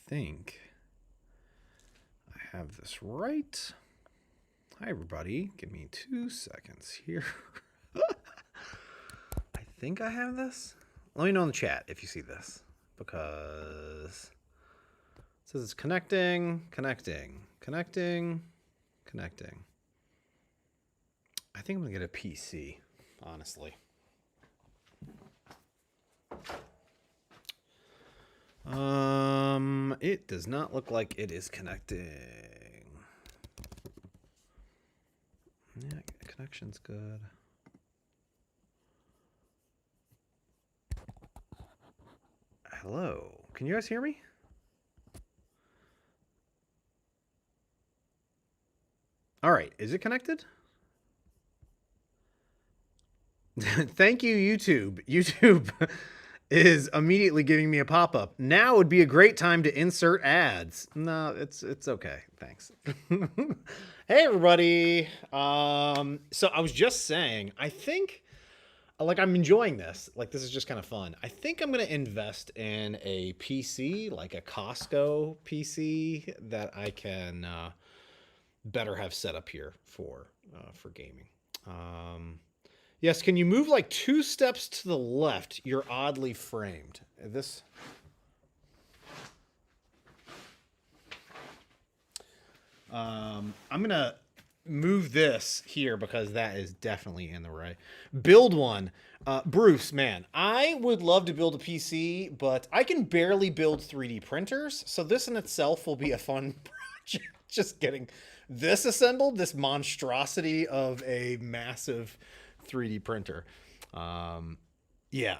think I have this right. Hi, everybody. Give me 2 seconds here. I think I have this. Let me know in the chat if you see this, because it says it's connecting. I think I'm going to get a PC, honestly. It does not look like it is connecting. Yeah, connection's good. Hello. Can you guys hear me? All right. Is it connected? Thank you, YouTube. YouTube is immediately giving me a pop-up. Now would be a great time to insert ads. No, it's okay. Thanks. Hey, everybody. So I was just saying, I think, like, I'm enjoying this. Like, this is just kind of fun. I think I'm going to invest in a PC, like a Costco PC that I can better have set up here for gaming. Yes, can you move like 2 steps to the left? You're oddly framed. This. I'm going to move this here because that is definitely in the right. Build one. Bruce, man, I would love to build a PC, but I can barely build 3D printers. So this in itself will be a fun project. Just getting this assembled, this monstrosity of a massive 3D printer. Yeah.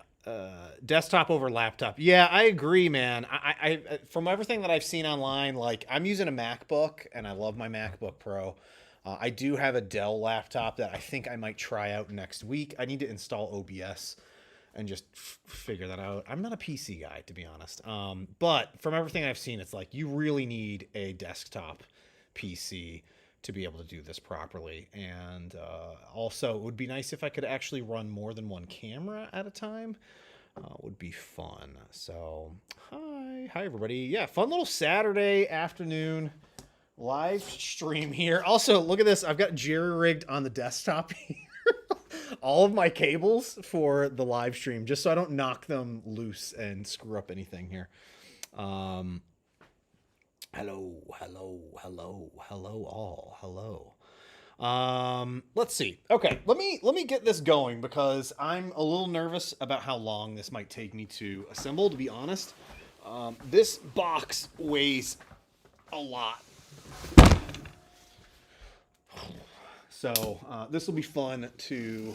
Desktop over laptop. Yeah, I agree, man. I from everything that I've seen online, like, I'm using a MacBook and I love my MacBook Pro. I do have a Dell laptop that I think I might try out next week. I need to install OBS and just figure that out. I'm not a PC guy, to be honest. But from everything I've seen, it's like you really need a desktop PC to be able to do this properly. And also, it would be nice if I could actually run more than one camera at a time. Would be fun. So, hi everybody. Yeah, fun little Saturday afternoon live stream here. Also, look at this. I've got jerry-rigged on the desktop here all of my cables for the live stream, just so I don't knock them loose and screw up anything here. Hello all. Hello. Let's see. Okay, let me get this going because I'm a little nervous about how long this might take me to assemble, to be honest. This box weighs a lot. So this will be fun to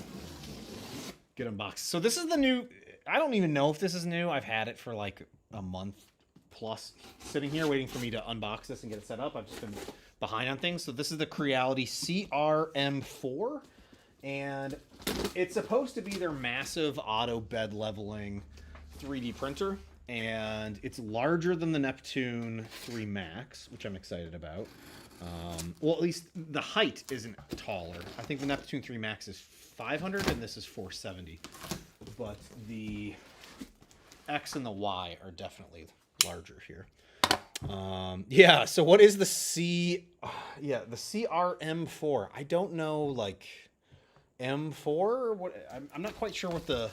get unboxed. So this is the new, I don't even know if this is new. I've had it for like a month plus sitting here waiting for me to unbox this and get it set up. I've just been behind on things. So this is the Creality CR-M4, and it's supposed to be their massive auto bed leveling 3D printer, and it's larger than the Neptune 3 Max, which I'm excited about. Well, at least the height isn't taller. I think the Neptune 3 Max is 500 and this is 470, but the X and the Y are definitely larger here. Yeah, so what is the the CR-M4? I don't know, like, M4 or what? I'm not quite sure what the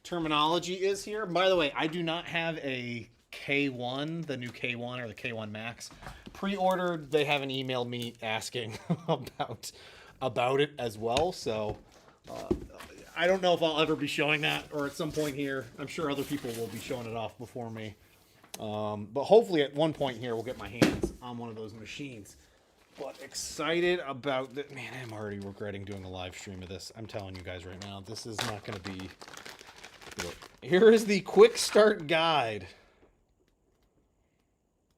terminology is here. By the way, I do not have a K1, the new K1 or the K1 Max pre-ordered. They haven't emailed me asking about it as well, so I don't know if I'll ever be showing that, or at some point here I'm sure other people will be showing it off before me. But hopefully at one point here we'll get my hands on one of those machines. But excited about that. Man, I'm already regretting doing a live stream of this. I'm telling you guys right now, this is not going to be good. Here is the quick start guide.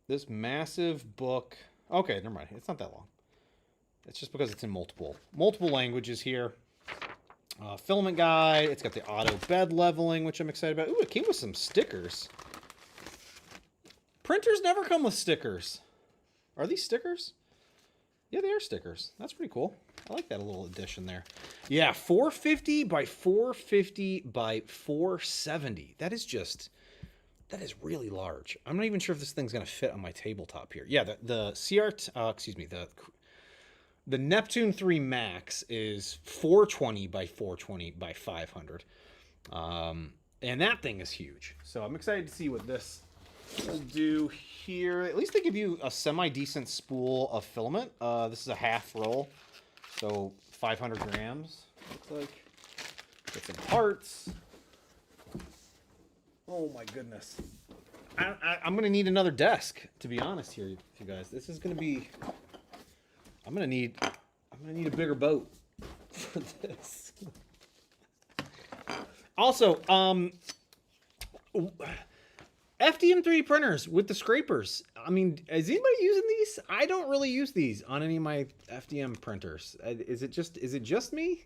This massive book. Okay, never mind. It's not that long. It's just because it's in multiple languages here. Filament guide. It's got the auto bed leveling, which I'm excited about. Ooh, it came with some stickers. Printers never come with stickers. Are these stickers? Yeah, they are stickers. That's pretty cool. I like that little addition there. Yeah, 450 by 450 by 470. That is just That is really large. I'm not even sure if this thing's gonna fit on my tabletop here. Yeah, the Neptune 3 Max is 420 by 420 by 500. And that thing is huge. So I'm excited to see what this will do here. At least they give you a semi-decent spool of filament. This is a half roll, so 500 grams, looks like. Get some parts. Oh my goodness. I'm going to need another desk, to be honest here, you guys. This is going to be... I'm gonna need a bigger boat for this. Also, FDM 3D printers with the scrapers. I mean, is anybody using these? I don't really use these on any of my FDM printers. Is it just me?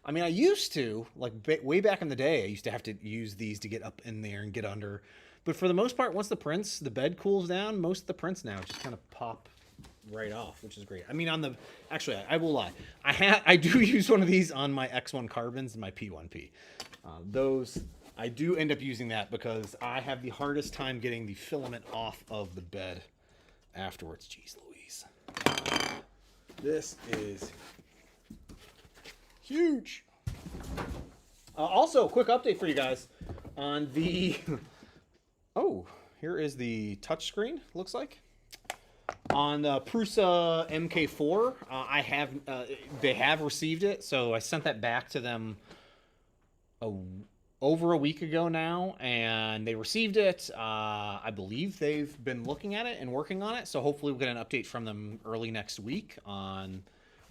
I mean, I used to, like way back in the day, I used to have to use these to get up in there and get under. But for the most part, once the bed cools down, most of the prints now just kind of pop right off, which is great. I mean, actually, I will lie. I do use one of these on my X1 carbons and my P1P. Those, I do end up using that because I have the hardest time getting the filament off of the bed afterwards. Jeez Louise. This is huge. Also, quick update for you guys on the... Oh, here is the touchscreen, looks like. On the Prusa MK4, they have received it, so I sent that back to them over a week ago now, and they received it. I believe they've been looking at it and working on it, so hopefully we'll get an update from them early next week on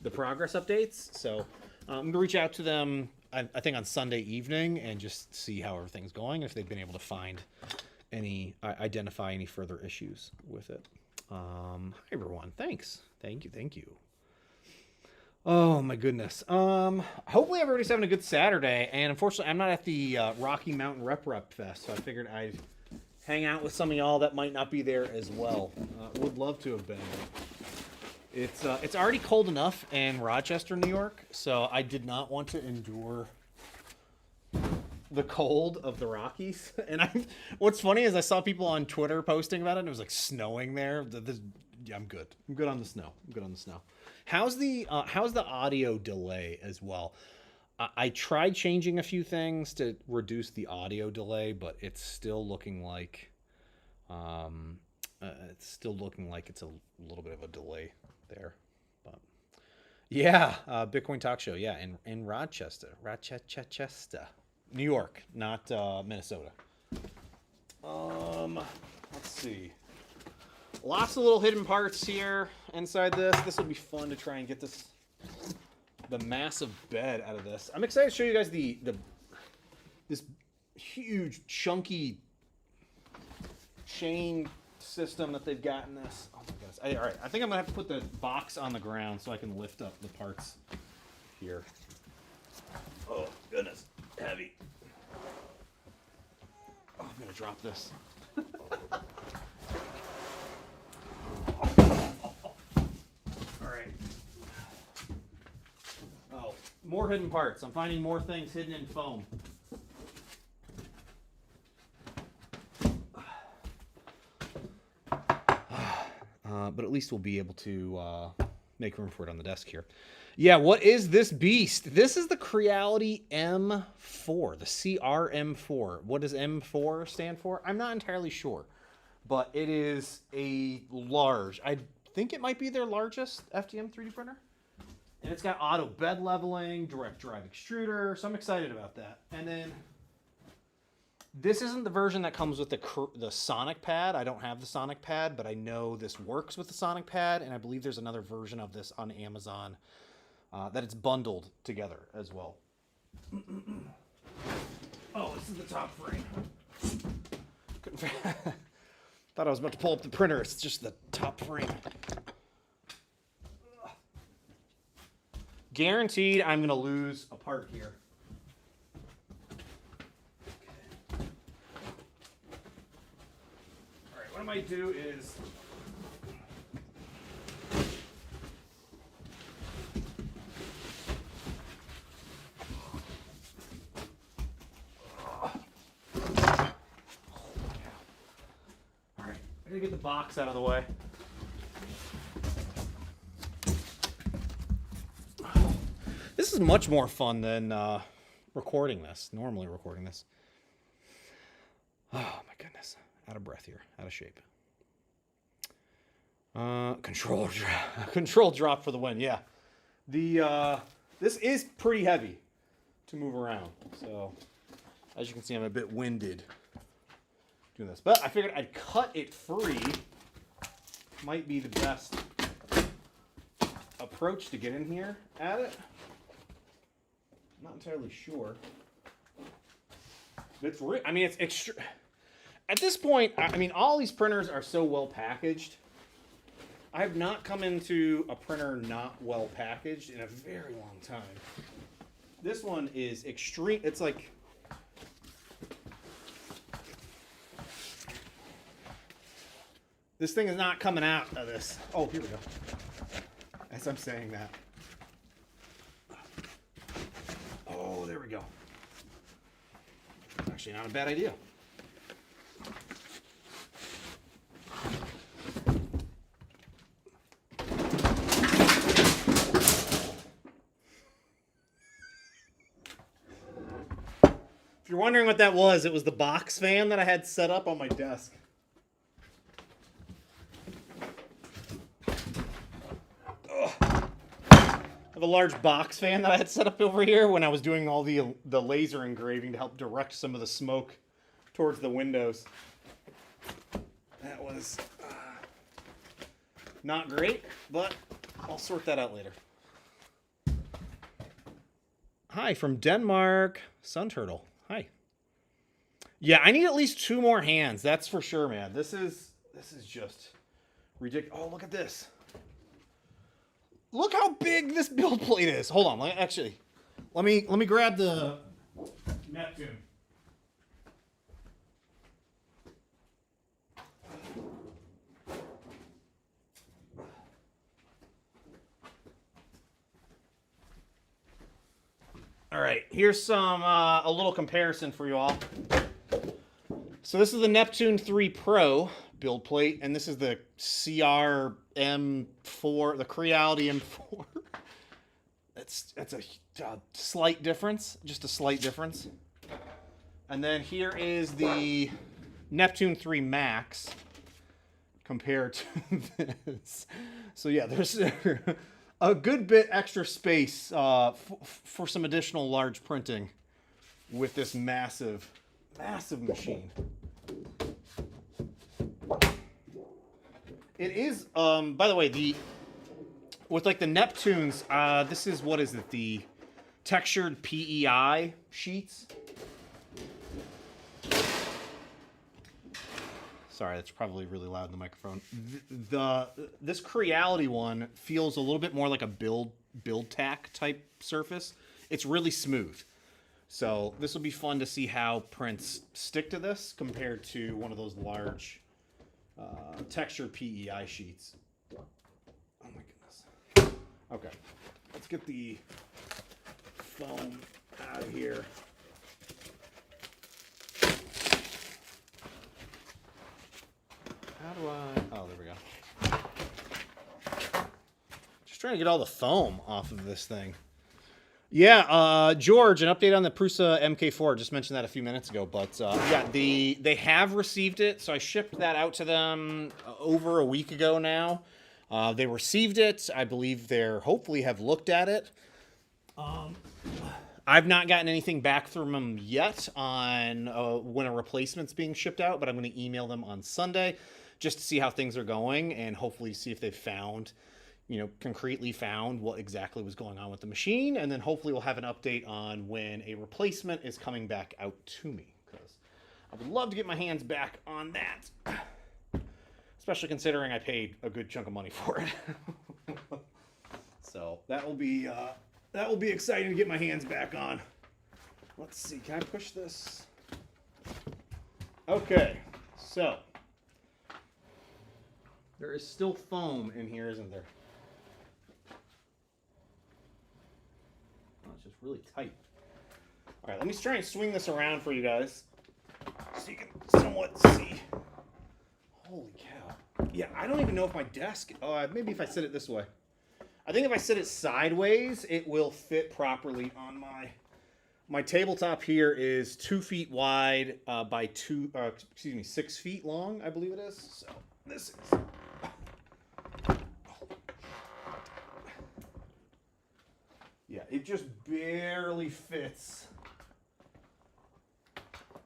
the progress updates. So I'm going to reach out to them, I think, on Sunday evening and just see how everything's going, if they've been able to identify any further issues with it. Hi everyone. Thanks. Thank you. Oh my goodness. Hopefully everybody's having a good Saturday. And unfortunately, I'm not at the Rocky Mountain Rep Fest, so I figured I'd hang out with some of y'all that might not be there as well. Would love to have been. It's already cold enough in Rochester, New York, so I did not want to endure the cold of the Rockies. And what's funny is I saw people on Twitter posting about it, and it was like snowing there. Yeah, I'm good. I'm good on the snow. How's the audio delay as well? I tried changing a few things to reduce the audio delay, but it's still looking like it's a little bit of a delay there. But yeah, Bitcoin Talk Show. Yeah, in Rochester, New York, not Minnesota. Let's see. Lots of little hidden parts here inside this. This will be fun to try and get the massive bed out of this. I'm excited to show you guys this huge chunky chain system that they've got in this. Oh my goodness. All right, I think I'm gonna have to put the box on the ground so I can lift up the parts here. Oh goodness, heavy. Oh, I'm gonna drop this. More hidden parts. I'm finding more things hidden in foam. But at least we'll be able to make room for it on the desk here. Yeah, what is this beast? This is the Creality M4, the CR-M4. What does M4 stand for? I'm not entirely sure. But it is a large, I think it might be their largest FDM 3D printer. And it's got auto bed leveling, direct drive extruder, so I'm excited about that. And then this isn't the version that comes with the Sonic pad. I don't have the Sonic pad, but I know this works with the Sonic pad, and I believe there's another version of this on Amazon that it's bundled together as well. Oh, this is the top frame. Thought I was about to pull up the printer. It's just the top frame. Guaranteed I'm going to lose a part here. Okay. All right, what I might do is... I gotta get the box out of the way. This is much more fun than normally recording this. Oh my goodness. Out of breath here. Out of shape. Control drop for the win. Yeah. This is pretty heavy to move around. So, as you can see, I'm a bit winded doing this. But I figured I'd cut it free. Might be the best approach to get in here at it. I'm not entirely sure. It's extra. At this point, I mean, all these printers are so well packaged. I have not come into a printer not well packaged in a very long time. This one is extreme. It's like, this thing is not coming out of this. Oh, here we go. As I'm saying that. Oh, there we go. Actually, not a bad idea. If you're wondering what that was, it was the box fan that I had set up on my desk. A large box fan that I had set up over here when I was doing all the laser engraving to help direct some of the smoke towards the windows. That was not great, but I'll sort that out later. Hi from Denmark, Sun Turtle. Hi. Yeah, I need at least 2 more hands. That's for sure, man. This is just ridiculous. Oh, look at this. Look how big this build plate is. Hold on, let me grab the Neptune. All right, here's some a little comparison for you all. So this is the Neptune 3 Pro build plate, and this is the CR-M4, the Creality M4. That's a slight difference, just a slight difference. And then here is the Neptune 3 Max compared to this. So yeah, there's a good bit extra space for some additional large printing with this massive machine. It is, by the way, with like the Neptunes, this is, what is it, the textured PEI sheets. Sorry, that's probably really loud in the microphone. This Creality one feels a little bit more like a build tack type surface. It's really smooth. So this will be fun to see how prints stick to this compared to one of those large textured PEI sheets. Oh my goodness. Okay, let's get the foam out of here. How do I... Oh, there we go. Just trying to get all the foam off of this thing. Yeah, George, an update on the Prusa MK4. Just mentioned that a few minutes ago, but yeah, they have received it. So I shipped that out to them over a week ago now. They received it. I believe they're hopefully have looked at it. I've not gotten anything back from them yet on when a replacement's being shipped out, but I'm going to email them on Sunday just to see how things are going and hopefully see if they've found, concretely found what exactly was going on with the machine. And then hopefully we'll have an update on when a replacement is coming back out to me, because I would love to get my hands back on that, especially considering I paid a good chunk of money for it. So that will be exciting to get my hands back on. Let's see, can I push this? Okay, so there is still foam in here, isn't there? Oh, it's just really tight. All right, let me try and swing this around for you guys so you can somewhat see. Holy cow. Yeah, I don't even know if my desk, maybe if I sit it this way. I think if I sit it sideways, it will fit properly on my tabletop here is 2 feet wide by 6 feet long, I believe it is. So this is, yeah, it just barely fits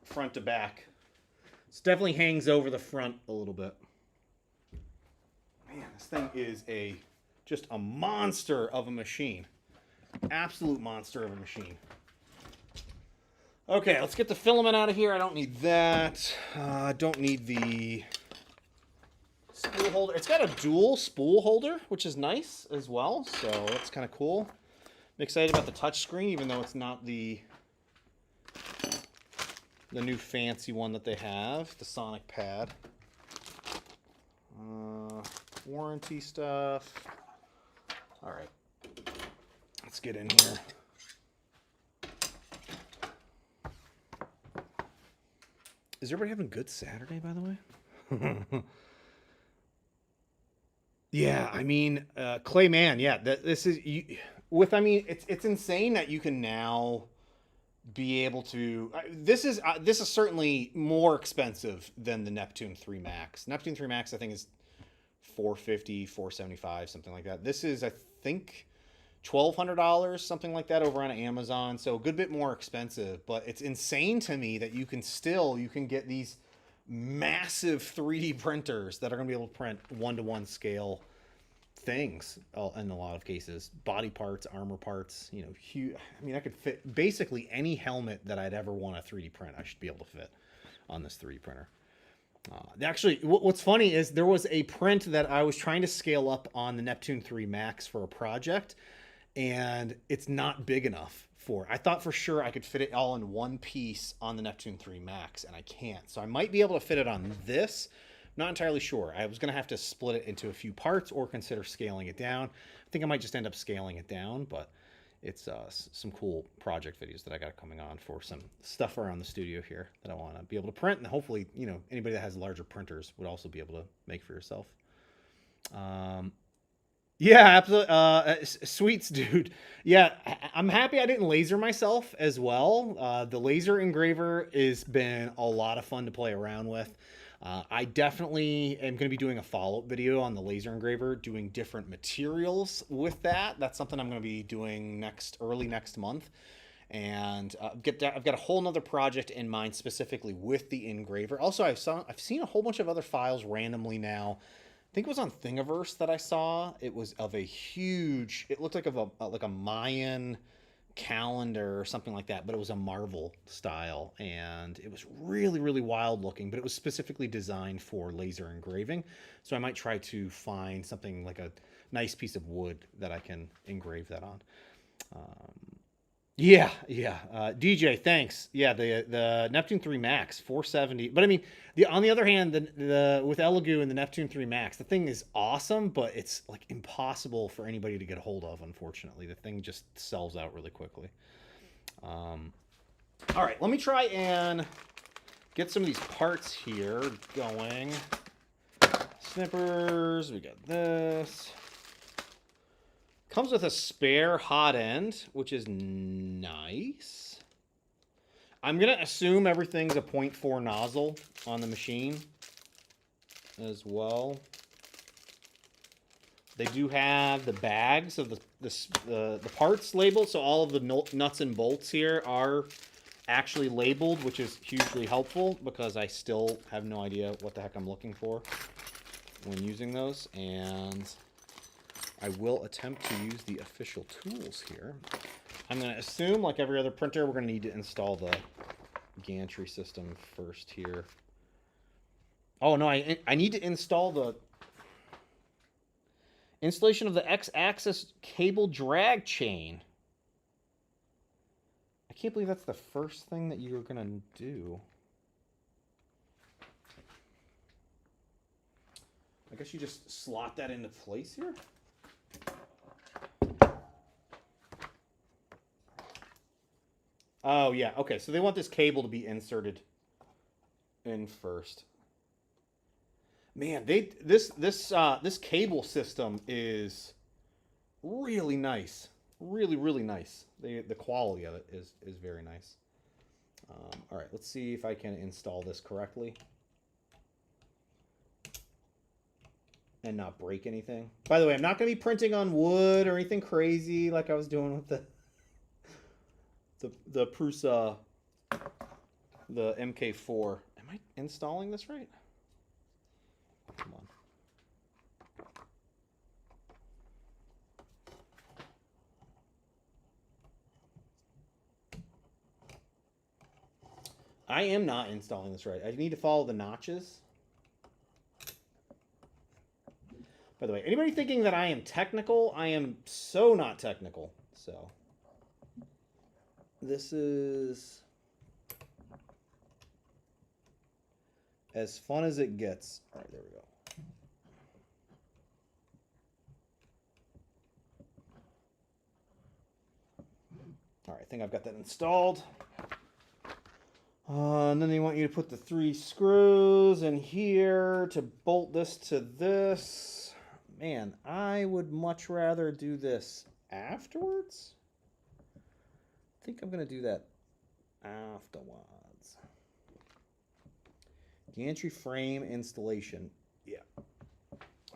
front to back. It definitely hangs over the front a little bit. Man, this thing is just a monster of a machine. Absolute monster of a machine. Okay, let's get the filament out of here. I don't need that. I don't need the spool holder. It's got a dual spool holder, which is nice as well. So that's kind of cool. I'm excited about the touchscreen, even though it's not the new fancy one that they have, the Sonic Pad. Warranty stuff. All right, let's get in here. Is everybody having a good Saturday, by the way? Yeah, I mean, Clayman, yeah, this is I mean, it's insane that you can now be able to. This is certainly more expensive than the Neptune 3 Max. Neptune 3 Max, I think, is $450, $475, something like that. This is, I think, $1,200, something like that, over on Amazon. So a good bit more expensive, but it's insane to me that you can get these massive 3D printers that are going to be able to print 1-to-1 scale things in a lot of cases. Body parts, armor parts, huge. I mean, I could fit basically any helmet that I'd ever want to 3D print. I should be able to fit on this 3D printer. Actually, what's funny is there was a print that I was trying to scale up on the Neptune 3 Max for a project, and it's not big enough for. I thought for sure I could fit it all in one piece on the Neptune 3 Max, and I can't. So I might be able to fit it on this. Not entirely sure. I was going to have to split it into a few parts or consider scaling it down. I think I might just end up scaling it down, but it's some cool project videos that I got coming on for some stuff around the studio here that I want to be able to print, and hopefully, anybody that has larger printers would also be able to make for yourself. Yeah, absolutely. Sweets, dude. Yeah, I'm happy I didn't laser myself as well. The laser engraver has been a lot of fun to play around with. I definitely am going to be doing a follow-up video on the laser engraver, doing different materials with that. That's something I'm going to be doing early next month. And I've got a whole nother project in mind specifically with the engraver. Also, I've seen a whole bunch of other files randomly now. I think it was on Thingiverse that I saw. It was of a huge, it looked like a Mayan calendar or something like that, but it was a Marvel style, and it was really, really wild looking, but it was specifically designed for laser engraving. So I might try to find something like a nice piece of wood that I can engrave that on. Yeah. DJ, thanks. Yeah, the Neptune 3 Max, $470. But I mean, on the other hand, the with Elegoo and the Neptune 3 Max, the thing is awesome, but it's like impossible for anybody to get a hold of, unfortunately. The thing just sells out really quickly. All right, let me try and get some of these parts here going. Snippers, we got this. Comes with a spare hot end, which is nice. I'm going to assume everything's a 0.4 nozzle on the machine as well. They do have the bags of the parts labeled, so all of the nuts and bolts here are actually labeled, which is hugely helpful because I still have no idea what the heck I'm looking for when using those. And I will attempt to use the official tools here. I'm going to assume, like every other printer, we're going to need to install the gantry system first here. Oh, no, I need to install the installation of the X-axis cable drag chain. I can't believe that's the first thing that you're going to do. I guess you just slot that into place here. Oh, yeah. Okay, so they want this cable to be inserted in first. Man, this cable system is really nice. Really nice. The quality of it is very nice. All right, let's see if I can install this correctly and not break anything. By the way, I'm not going to be printing on wood or anything crazy like I was doing with the Prusa, the MK4. Am I installing this right? Come on. I am not installing this right. I need to follow the notches. By the way, anybody thinking that I am technical, I am so not technical. So this is as fun as it gets. All right, there we go. All right, I think I've got that installed. And then they want you to put the 3 screws in here to bolt this to this. Man, I would much rather do this afterwards. I think I'm going to do that afterwards. Gantry frame installation. Yeah.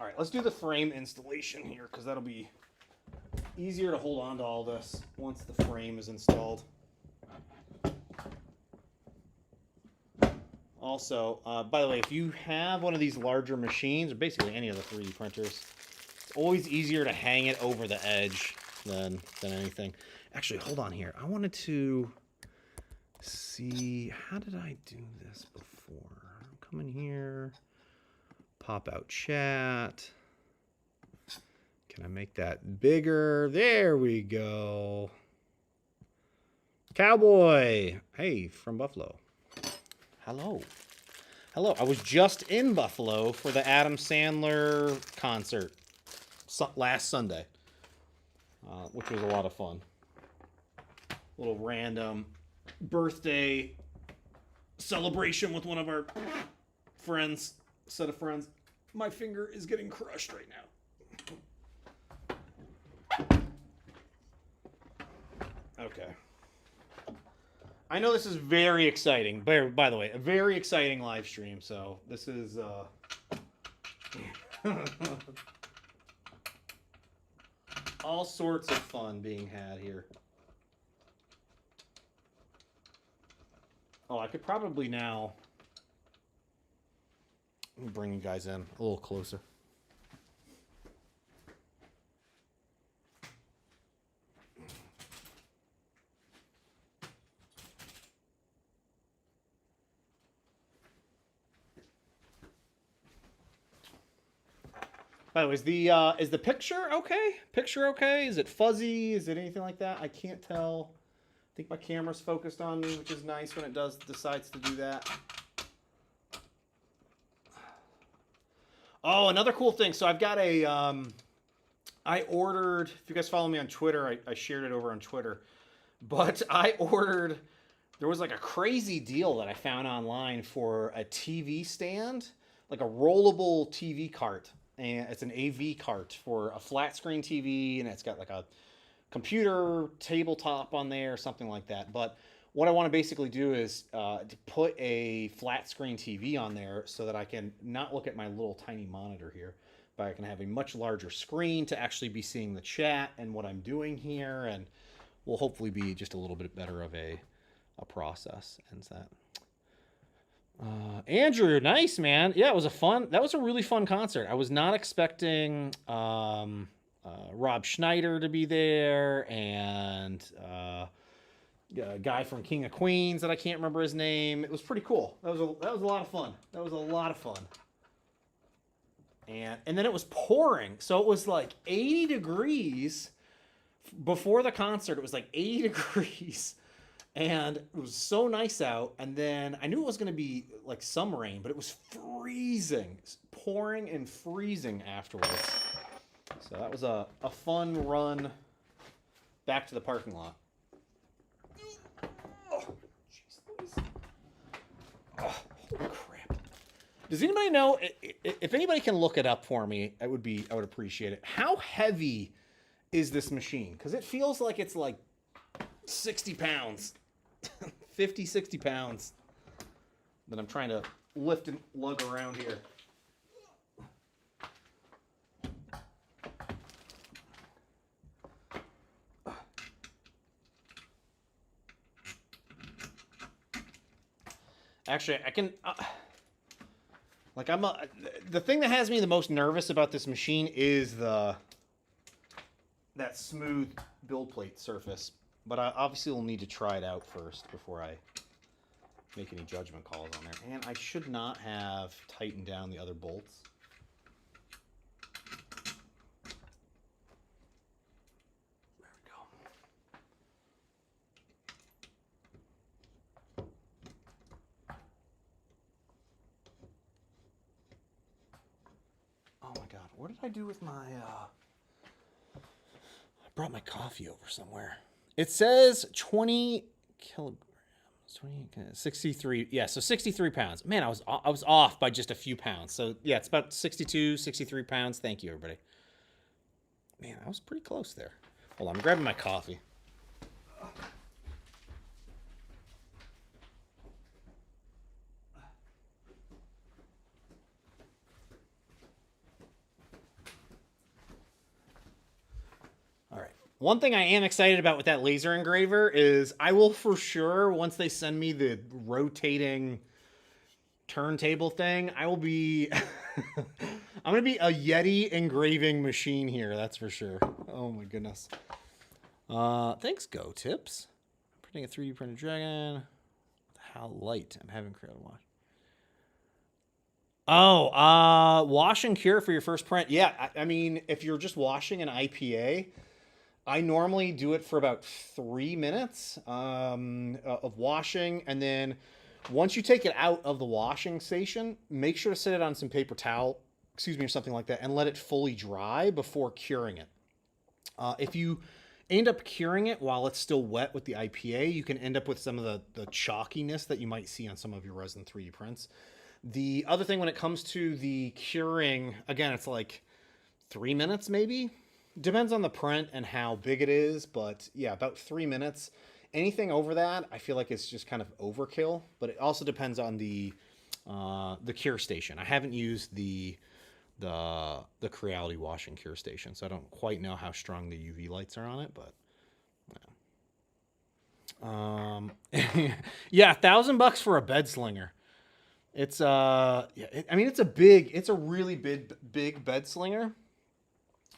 All right, let's do the frame installation here because that'll be easier to hold on to all this once the frame is installed. Also, by the way, if you have one of these larger machines, or basically any of the 3D printers, it's always easier to hang it over the edge than anything. Actually, hold on here. I wanted to see, how did I do this before? Come in here, pop out chat. Can I make that bigger? There we go. Cowboy. Hey, from Buffalo. Hello. Hello. I was just in Buffalo for the Adam Sandler concert last Sunday, which was a lot of fun. A little random birthday celebration with one of our friends, set of friends. My finger is getting crushed right now. Okay. I know this is very exciting. By the way, a very exciting live stream. So this is all sorts of fun being had here. Oh, I could probably now bring you guys in a little closer. By the way, is the picture okay? Picture okay? Is it fuzzy? Is it anything like that? I can't tell. I think my camera's focused on me, which is nice when it decides to do that. Oh, another cool thing. So I've got a, I ordered, if you guys follow me on Twitter, I shared it over on Twitter. But I ordered, there was like a crazy deal that I found online for a TV stand, like a rollable TV cart. And it's an AV cart for a flat screen TV, and it's got like a computer tabletop on there, something like that. But what I want to basically do is to put a flat screen TV on there so that I can not look at my little tiny monitor here, but I can have a much larger screen to actually be seeing the chat and what I'm doing here, and will hopefully be just a little bit better of a process. And that. Andrew, nice, man. Yeah, that was a really fun concert. I was not expecting Rob Schneider to be there, and a guy from King of Queens that I can't remember his name. It was pretty cool. That was a lot of fun. That was a lot of fun. And then it was pouring, so it was like 80 degrees before the concert. It was like 80 degrees. And it was so nice out, and then I knew it was going to be like some rain, but it was freezing, pouring and freezing afterwards. So that was a fun run back to the parking lot. Oh, jeez, oh, holy crap. Does anybody know if anybody can look it up for me? I would appreciate it. How heavy is this machine? Because it feels like it's like 60 pounds, 50, 60 pounds that I'm trying to lift and lug around here. Actually, I can, the thing that has me the most nervous about this machine is that smooth build plate surface. But I obviously will need to try it out first before I make any judgment calls on there. And I should not have tightened down the other bolts. There we go. Oh my God, what did I do with my, I brought my coffee over somewhere. It says 20 kilograms, 63. Yeah, so 63 pounds. Man, I was off by just a few pounds. So yeah, it's about 62, 63 pounds. Thank you, everybody. Man, I was pretty close there. Hold on, I'm grabbing my coffee. One thing I am excited about with that laser engraver is I will for sure, once they send me the rotating turntable thing, I will be, I'm going to be a Yeti engraving machine here. That's for sure. Oh my goodness. Thanks, Go Tips. I'm printing a 3D printed dragon. How light. I'm having Creality wash. Oh, wash and cure for your first print. Yeah. I mean, if you're just washing an IPA, I normally do it for about 3 minutes of washing. And then once you take it out of the washing station, make sure to set it on some paper towel, or something like that, and let it fully dry before curing it. If you end up curing it while it's still wet with the IPA, you can end up with some of the chalkiness that you might see on some of your resin 3D prints. The other thing when it comes to the curing, again, it's like 3 minutes maybe. Depends on the print and how big it is, but yeah, about 3 minutes. Anything over that, I feel like it's just kind of overkill, but it also depends on the cure station. I haven't used the Creality wash and cure station, so I don't quite know how strong the UV lights are on it, but yeah, $1,000 for a bed slinger. It's yeah, I mean it's a really big bed slinger.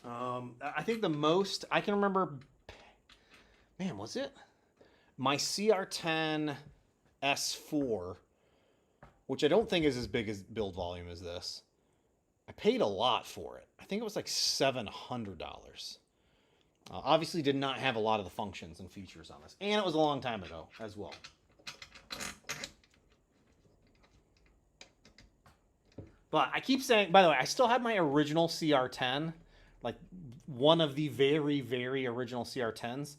I think the most I can remember, man, was it my CR-10 S4, which I don't think is as big as build volume as this. I paid a lot for it. I think it was like $700. Obviously did not have a lot of the functions and features on this, and it was a long time ago as well. But I keep saying, by the way, I still have my original CR-10, like one of the very, very original CR-10s.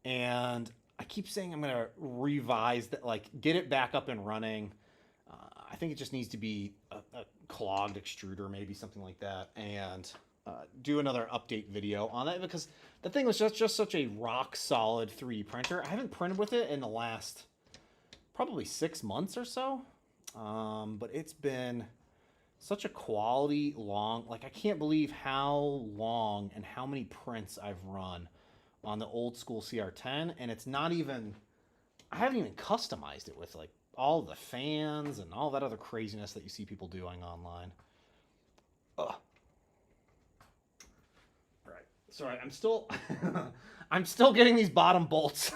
And I keep saying I'm going to revise that, like get it back up and running. I think it just needs to be a clogged extruder, maybe something like that. And do another update video on that because the thing was just such a rock solid 3D printer. I haven't printed with it in the last probably 6 months or so. But it's been such a quality long, like I can't believe how long and how many prints I've run on the old school CR-10, and it's not even, I haven't even customized it with like all the fans and all that other craziness that you see people doing online. Ugh. All right, sorry, I'm still, I'm still getting these bottom bolts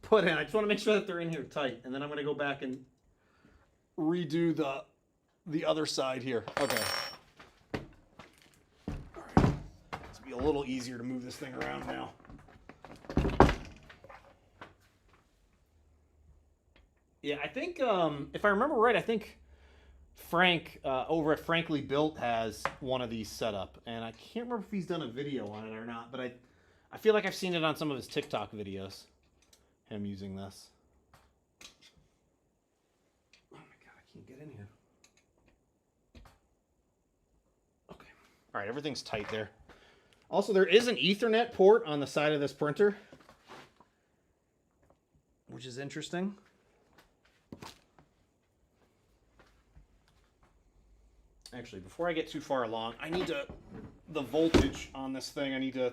put in. I just want to make sure that they're in here tight, and then I'm going to go back and redo the other side here. Okay. All right. It's be a little easier to move this thing around now. Yeah, I think if I remember right, I think Frank over at Frankly Built has one of these set up, and I can't remember if he's done a video on it or not, but I feel like I've seen it on some of his TikTok videos. Him using this. Oh my God, I can't get in here. All right, everything's tight there. Also, there is an Ethernet port on the side of this printer, which is interesting. Actually, before I get too far along, I need to, the voltage on this thing, I need to,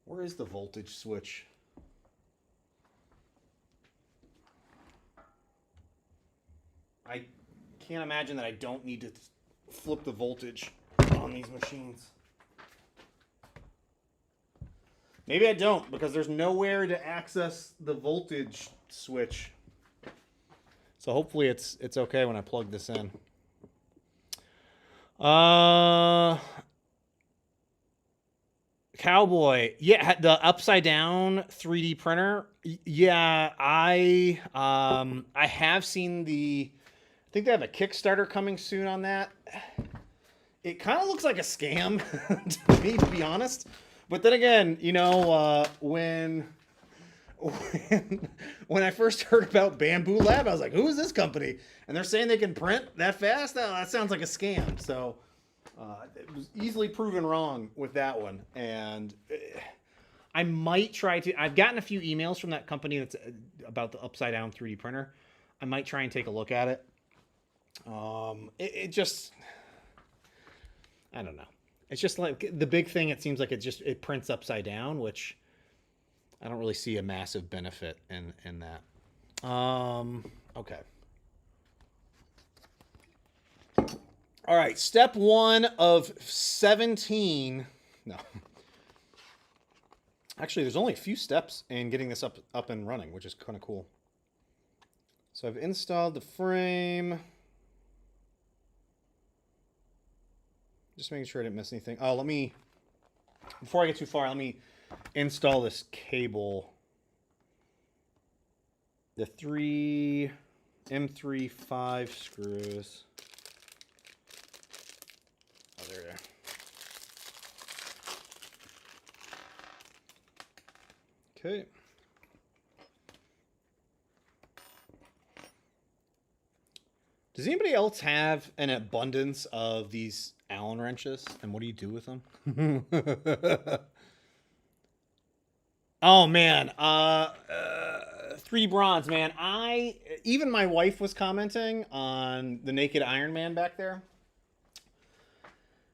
where is the voltage switch? I can't imagine that I don't need to flip the voltage on these machines. Maybe I don't, because there's nowhere to access the voltage switch. So hopefully it's okay when I plug this in. Cowboy, yeah, the upside down 3D printer. Yeah, I have seen the. I think they have a Kickstarter coming soon on that. It kind of looks like a scam to me, to be honest. But then again, you know, when I first heard about Bamboo Lab, I was like, who is this company? And they're saying they can print that fast? Oh, that sounds like a scam. So it was easily proven wrong with that one. And I might try to, I've gotten a few emails from that company that's about the upside down 3D printer. I might try and take a look at it. It just, I don't know. It's just like the big thing. It seems like it prints upside down, which I don't really see a massive benefit in that. Okay. All right. Step 1 of 17. No. Actually, there's only a few steps in getting this up and running, which is kind of cool. So I've installed the frame. Just making sure I didn't miss anything. Oh, before I get too far, let me install this cable. The 3 M3 5 screws. Oh, there they are. Okay. Does anybody else have an abundance of these Allen wrenches? And what do you do with them? Oh man, 3D bronze, man. Even my wife was commenting on the Naked Iron Man back there.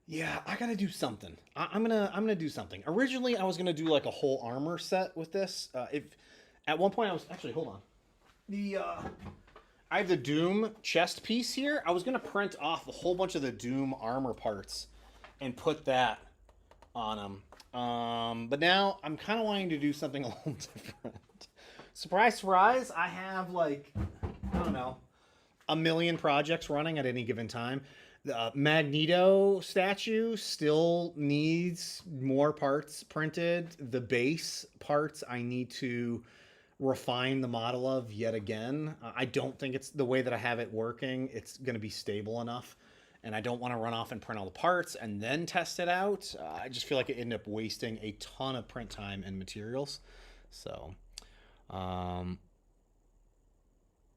Yeah, I gotta do something. I'm gonna do something. Originally, I was gonna do like a whole armor set with this. At one point I was actually, hold on. I have the Doom chest piece here. I was going to print off a whole bunch of the Doom armor parts and put that on them. But now I'm kind of wanting to do something a little different. Surprise, surprise. I have like, I don't know, a million projects running at any given time. The Magneto statue still needs more parts printed. The base parts I need to refine the model of yet again. I don't think it's the way that I have it working. It's going to be stable enough, and I don't want to run off and print all the parts and then test it out. I just feel like it ended up wasting a ton of print time and materials. So,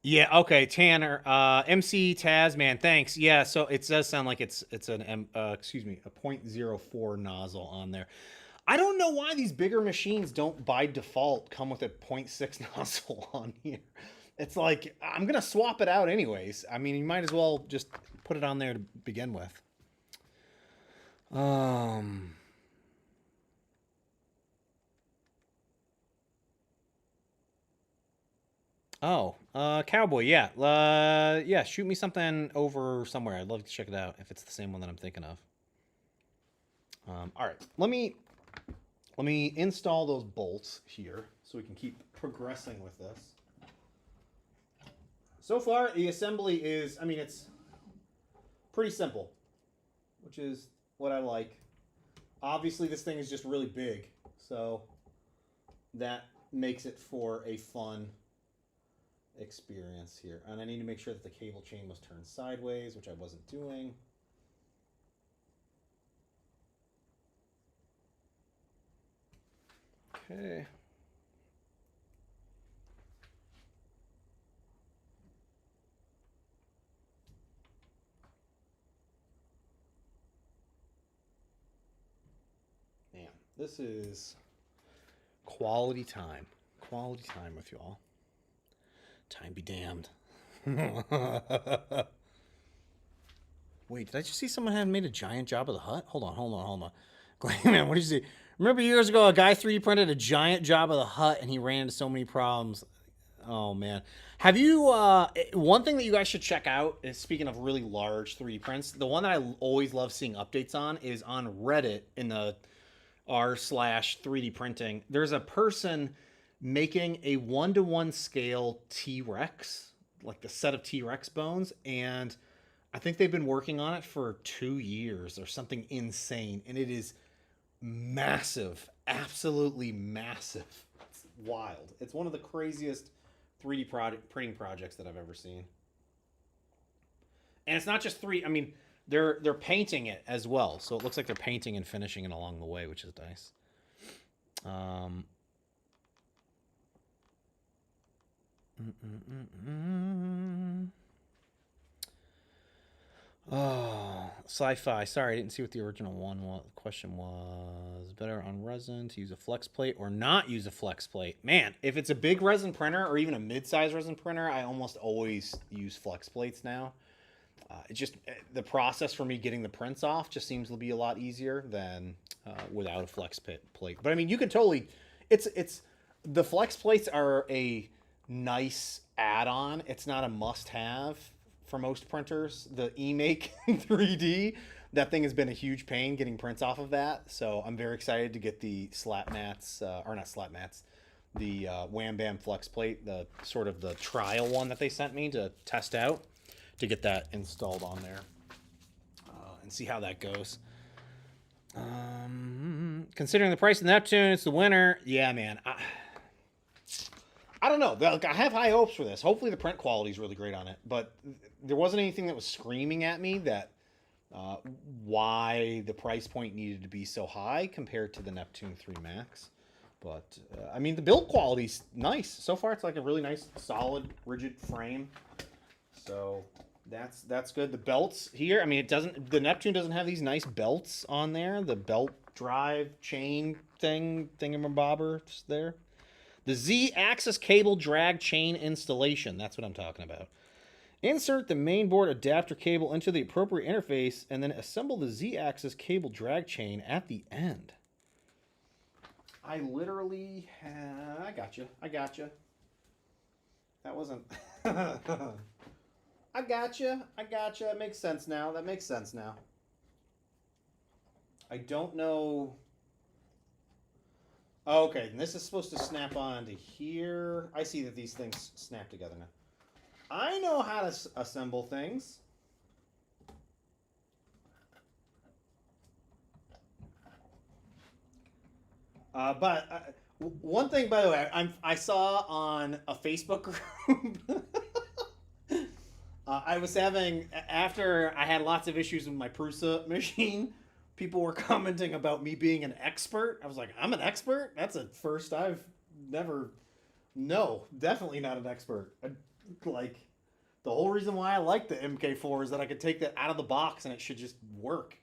yeah, okay, Tanner, MC Tasman, thanks. Yeah, so it does sound like it's an a .04 nozzle on there. I don't know why these bigger machines don't by default come with a 0.6 nozzle on here. It's like, I'm going to swap it out anyways. I mean, you might as well just put it on there to begin with. Cowboy, yeah. Yeah, shoot me something over somewhere. I'd love to check it out if it's the same one that I'm thinking of. All right, let me install those bolts here so we can keep progressing with this. So far, the assembly is, I mean, it's pretty simple, which is what I like. Obviously, this thing is just really big, so that makes it for a fun experience here. And I need to make sure that the cable chain was turned sideways, which I wasn't doing. Okay. This is quality time. Quality time with y'all. Time be damned. Wait, did I just see someone had made a giant Jabba the Hutt? Hold on. Man, what did you see? Remember years ago, a guy 3D printed a giant Jabba the Hutt, and he ran into so many problems. Oh man, have you? One thing that you guys should check out is, speaking of really large 3D prints, the one that I always love seeing updates on is on Reddit in the r/3D printing. There's a person making a 1-to-1 scale T-Rex, like the set of T-Rex bones, and I think they've been working on it for 2 years or something insane, and it is massive, absolutely massive. It's wild. It's one of the craziest 3D printing projects that I've ever seen. And it's not just 3. I mean, they're painting it as well, so it looks like they're painting and finishing it along the way, which is nice. Oh, sci-fi. Sorry, I didn't see what the original question was. Better on resin to use a flex plate or not use a flex plate? Man, if it's a big resin printer or even a mid-size resin printer, I almost always use flex plates now. It just, the process for me getting the prints off just seems to be a lot easier than without a flex plate. But I mean, you can totally, it's the flex plates are a nice add-on. It's not a must-have for most printers. The eMake 3D, that thing has been a huge pain getting prints off of that. So I'm very excited to get the slat mats, or not slat mats, the Wham Bam flex plate, the sort of the trial one that they sent me to test out, to get that installed on there and see how that goes. Considering the price of the Neptune, it's the winner. Yeah, man. I don't know. Like, I have high hopes for this. Hopefully the print quality is really great on it. But there wasn't anything that was screaming at me that why the price point needed to be so high compared to the Neptune 3 Max. But, I mean, the build quality's nice. So far, it's like a really nice, solid, rigid frame. So that's good. The belts here, I mean, the Neptune doesn't have these nice belts on there. The belt drive chain thingamabobbers there. The Z-axis cable drag chain installation. That's what I'm talking about. Insert the mainboard adapter cable into the appropriate interface and then assemble the Z-axis cable drag chain at the end. I literally I got you. That wasn't... I gotcha. That makes sense now. I don't know. Oh, okay, and this is supposed to snap on to here. I see that these things snap together now. I know how to assemble things. But one thing, by the way, I saw on a Facebook group. I was having, after I had lots of issues with my Prusa machine, people were commenting about me being an expert. I was like, I'm an expert? That's a first. I've never... No, definitely not an expert. Like, the whole reason why I like the MK4 is that I could take that out of the box and it should just work.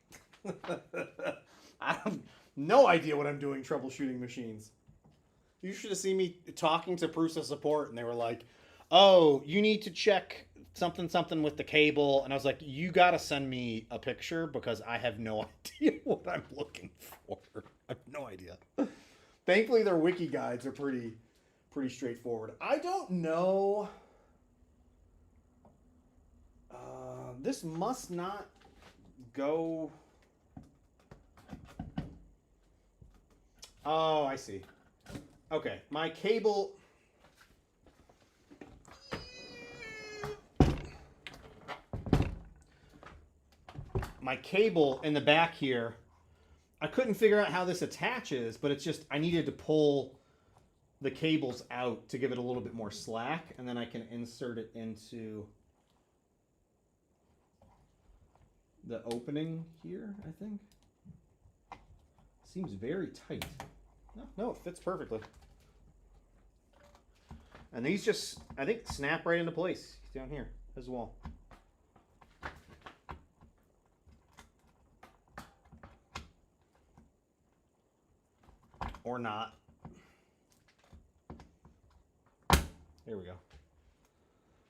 I have no idea what I'm doing troubleshooting machines. You should have seen me talking to Prusa support, and they were like, oh, you need to check something with the cable. And I was like, you got to send me a picture because I have no idea what I'm looking for. I have no idea. Thankfully, their wiki guides are pretty straightforward. I don't know. This must not go... Oh, I see. Okay, my cable... My cable in the back here, I couldn't figure out how this attaches, but it's just, I needed to pull the cables out to give it a little bit more slack, and then I can insert it into the opening here, I think. Seems very tight. No, it fits perfectly. And these just, I think, snap right into place down here as well. or not. Here we go.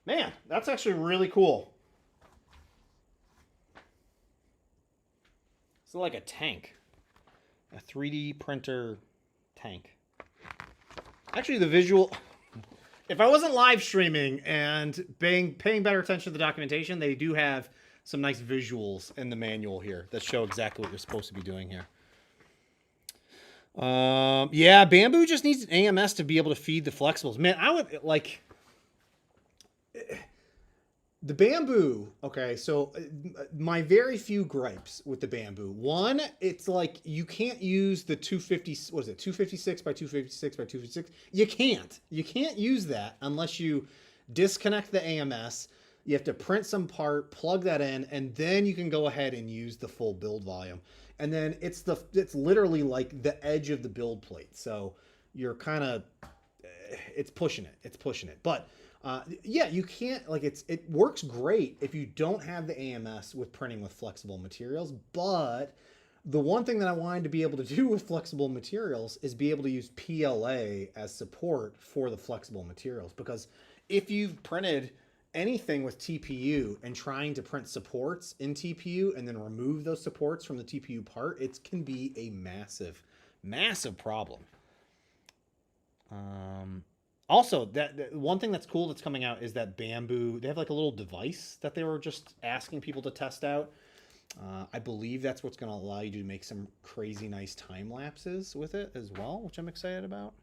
Man, that's actually really cool. It's like a tank. A 3D printer tank. Actually, the visual... If I wasn't live streaming and paying better attention to the documentation, they do have some nice visuals in the manual here that show exactly what you're supposed to be doing here. Yeah, Bamboo just needs an AMS to be able to feed the flexibles. Man, I would like... The Bamboo, okay, so my very few gripes with the Bamboo. One, it's like you can't use the 250, what is it, 256 by 256 by 256? You can't. You can't use that unless you disconnect the AMS. You have to print some part, plug that in, and then you can go ahead and use the full build volume. And then it's literally like the edge of the build plate. So you're kind of, it's pushing it. But yeah, you can't, like, it works great if you don't have the AMS with printing with flexible materials. But the one thing that I wanted to be able to do with flexible materials is be able to use PLA as support for the flexible materials. Because if you've printed anything with TPU and trying to print supports in TPU and then remove those supports from the TPU part, it can be a massive, massive problem. Also, that one thing that's cool that's coming out is that Bamboo, they have like a little device that they were just asking people to test out. I believe that's what's going to allow you to make some crazy nice time lapses with it as well, which I'm excited about.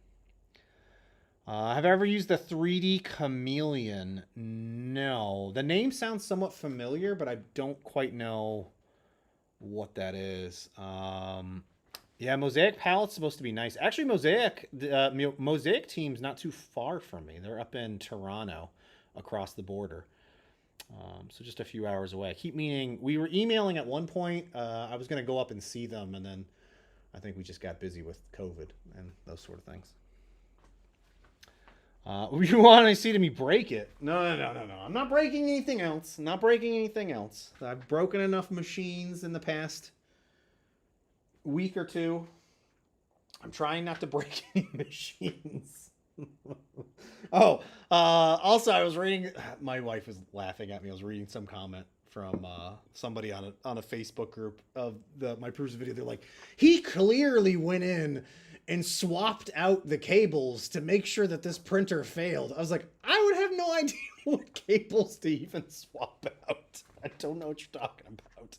Have I ever used the 3D Chameleon? No. The name sounds somewhat familiar, but I don't quite know what that is. Yeah, Mosaic Palette's supposed to be nice. Actually, Mosaic team's not too far from me. They're up in Toronto, across the border. So just a few hours away. I keep meaning, we were emailing at one point. I was going to go up and see them, and then I think we just got busy with COVID and those sort of things. You want to see me break it? No. I'm not breaking anything else. I've broken enough machines in the past week or two. I'm trying not to break any machines. Also, I was reading, my wife was laughing at me. I was reading some comment from somebody on a Facebook group of my Prusa video. They're like, he clearly went in and swapped out the cables to make sure that this printer failed. I was like, I would have no idea what cables to even swap out. I don't know what you're talking about.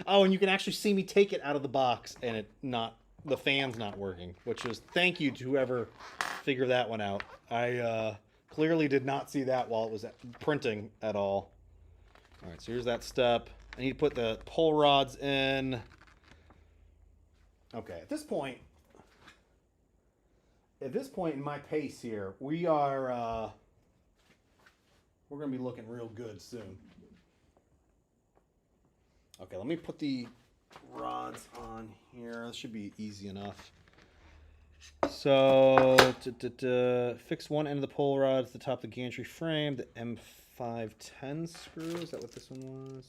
Oh, and you can actually see me take it out of the box and the fan's not working, which is, thank you to whoever figured that one out. I clearly did not see that while it was printing at all. All right, so here's that step. I need to put the pull rods in. Okay, at this point in my pace here, we're going to be looking real good soon. Okay, let me put the rods on here. This should be easy enough. So, fix one end of the pull rod to the top of the gantry frame, the M510 screw. Is that what this one was?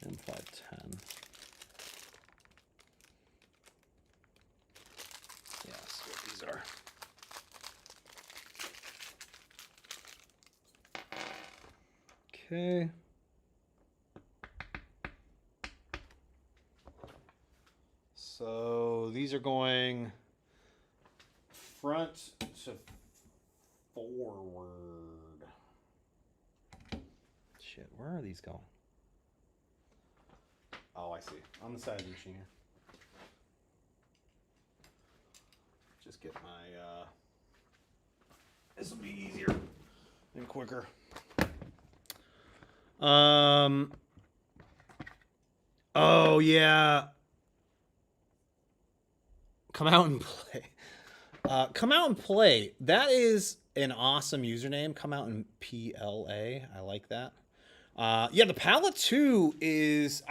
M510. Yeah, let's see what these are. Okay. So these are going front to forward. Shit, where are these going? Oh, I see. On the side of the machine here. Just get my, this will be easier and quicker. Oh yeah. Come out and play. Come out and play. That is an awesome username. Come out and PLA. I like that. Yeah, the Palette 2 is...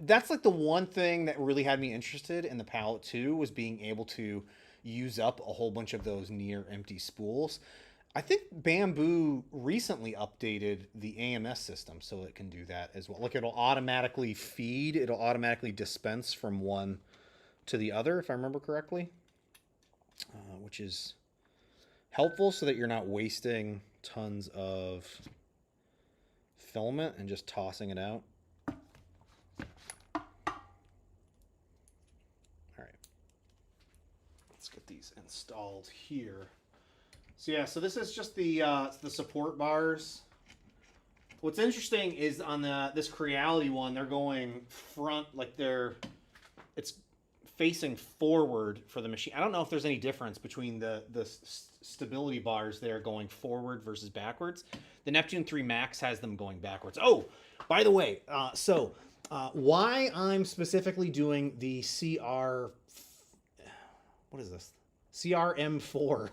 that's like the one thing that really had me interested in the Palette 2 was being able to use up a whole bunch of those near empty spools. I think Bamboo recently updated the AMS system so it can do that as well. Like it'll automatically feed, it'll automatically dispense from one to the other, if I remember correctly, which is helpful so that you're not wasting tons of filament and just tossing it out. All right, let's get these installed here. So yeah, so this is just the support bars. What's interesting is on this Creality one, they're going front, like it's facing forward for the machine. I don't know if there's any difference between the stability bars there going forward versus backwards. The Neptune 3 Max has them going backwards. Oh, by the way, why I'm specifically doing the what is this? CR-M4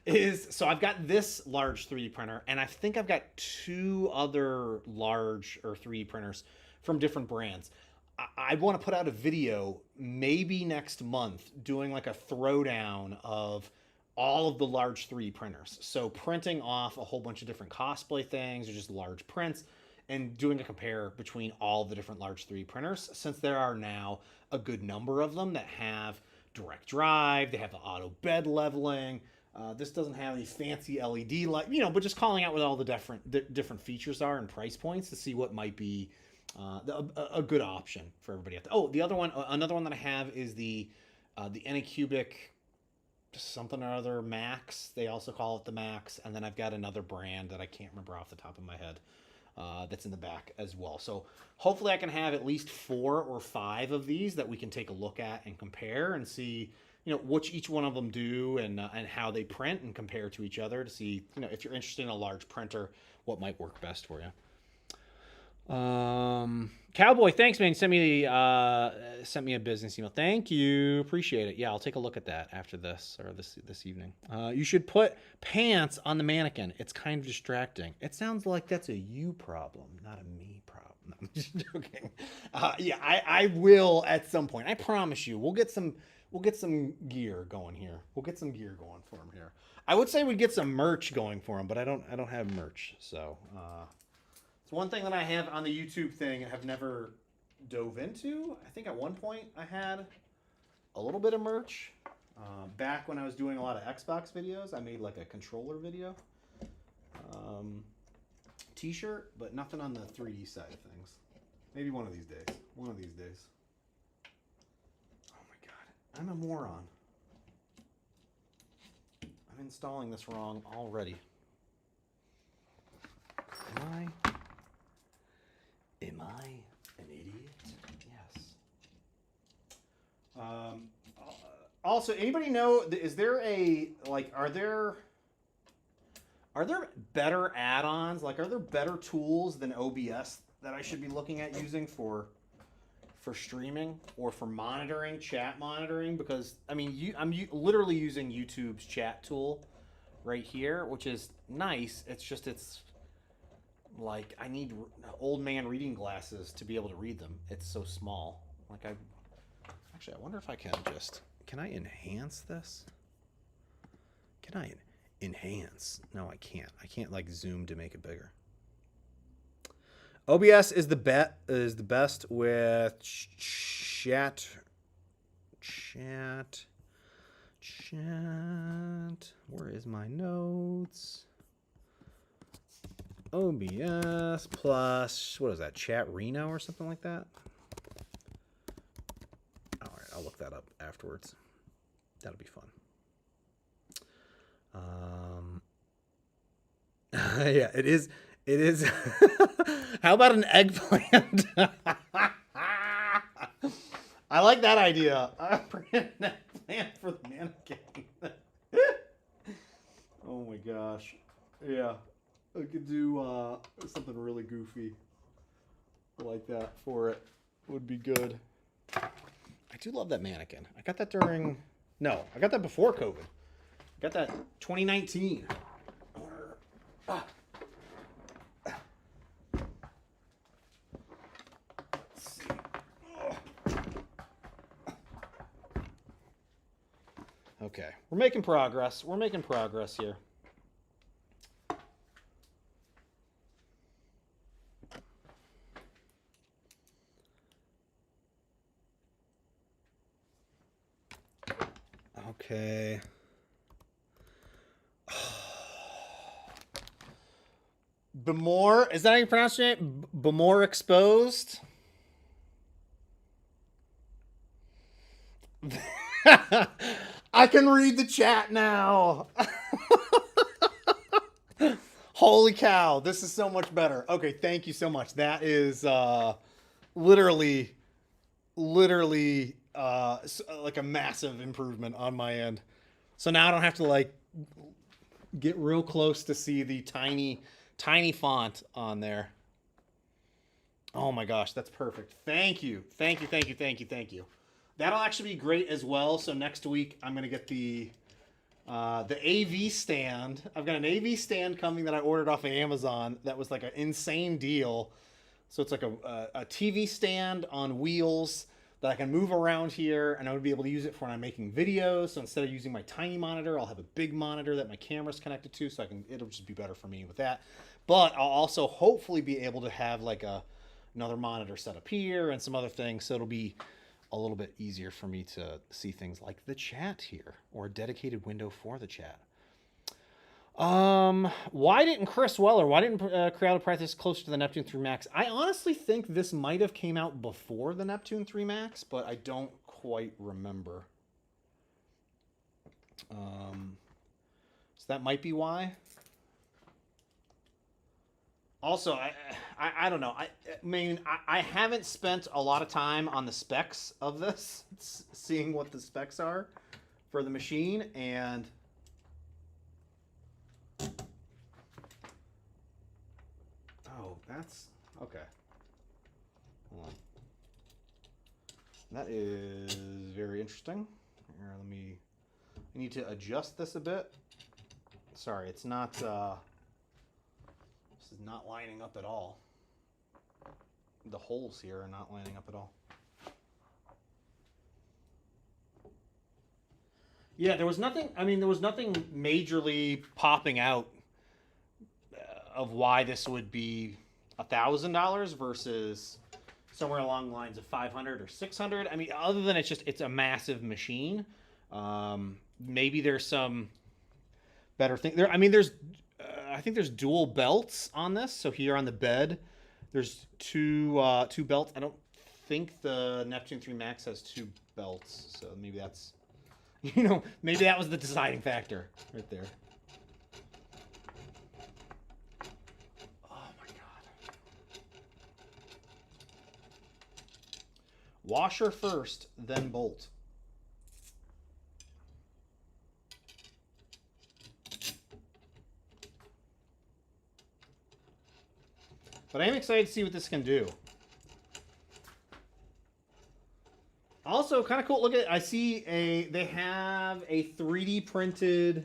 is, so I've got this large 3D printer, and I think I've got 2 other large or 3D printers from different brands. I want to put out a video maybe next month doing like a throwdown of all of the large 3D printers. So printing off a whole bunch of different cosplay things or just large prints and doing a compare between all the different large 3D printers, since there are now a good number of them that have direct drive, they have the auto bed leveling. This doesn't have any fancy LED light, but just calling out what all the different features are and price points to see what might be a good option for everybody out there. Oh, another one that I have is the Anycubic something or other Max. They also call it the Max, and then I've got another brand that I can't remember off the top of my head that's in the back as well. So hopefully I can have at least 4 or 5 of these that we can take a look at and compare and see which each one of them do and how they print and compare to each other to see if you're interested in a large printer, what might work best for you. Cowboy, thanks, man. Sent me a business email. Thank you, appreciate it. Yeah, I'll take a look at that after this or this evening. You should put pants on the mannequin. It's kind of distracting. It sounds like that's a you problem, not a me problem. No, I'm just joking. Yeah, I will at some point. I promise you. We'll get some gear going here. We'll get some gear going for him here. I would say we'd get some merch going for him, but I don't have merch, so. One thing that I have on the YouTube thing I have never dove into. I think at one point I had a little bit of merch. Back when I was doing a lot of Xbox videos, I made like a controller video. T-shirt, but nothing on the 3D side of things. Maybe one of these days. One of these days. Oh my god. I'm a moron. I'm installing this wrong already. Am I an idiot? Yes. Also, anybody know, is there are there better add-ons? Like, are there better tools than OBS that I should be looking at using for streaming or for monitoring, chat monitoring? Because, I mean, I'm literally using YouTube's chat tool right here, which is nice. It's like, I need old man reading glasses to be able to read them. It's so small. Like, I wonder if I can I enhance this? Can I enhance? No, I can't. I can't like zoom to make it bigger. OBS is the best with chat. Where is my notes? OBS plus, what is that, Chat Reno or something like that? All right, I'll look that up afterwards. That'll be fun. Yeah, it is. How about an eggplant? I like that idea. I'll bring an eggplant for the mannequin. Oh my gosh. Yeah. I could do something really goofy like that for it. Would be good. I do love that mannequin. I got that I got that before COVID. I got that 2019. Let's see. Okay, we're making progress. We're making progress here. Okay. Bemore, is that how you pronounce it? Bemore exposed? I can read the chat now. Holy cow, this is so much better. Okay, thank you so much. That is literally like a massive improvement on my end. So now I don't have to like get real close to see the tiny font on there. Oh my gosh, that's perfect. Thank you. That'll actually be great as well. So next week I'm gonna get the AV stand. I've got an AV stand coming that I ordered off of Amazon. That was like an insane deal. So it's like a TV stand on wheels that I can move around here, and I would be able to use it for when I'm making videos. So instead of using my tiny monitor, I'll have a big monitor that my camera's connected to, so it'll just be better for me with that. But I'll also hopefully be able to have like another monitor set up here and some other things, so it'll be a little bit easier for me to see things like the chat here, or a dedicated window for the chat. Why didn't Creality practice closer to the Neptune 3 Max? I honestly think this might have came out before the Neptune 3 Max, but I don't quite remember. So that might be why. Also, I don't know. I mean, I haven't spent a lot of time on the specs of this, seeing what the specs are for the machine, and oh, that's okay. Hold on. That is very interesting. Here, I need to adjust this a bit. Sorry, it's not. This is not lining up at all. The holes here are not lining up at all. Yeah, there was nothing. I mean, there was nothing majorly popping out of why this would be $1,000 versus somewhere along the lines of 500 or 600. I mean, other than it's a massive machine. Maybe there's some better thing there. I mean, I think there's dual belts on this. So here on the bed, there's two belts. I don't think the Neptune 3 Max has two belts. So maybe that's, maybe that was the deciding factor right there. Oh my God. Washer first, then bolt. But I am excited to see what this can do. Also, kind of cool. Look at it. I see they have a 3D printed.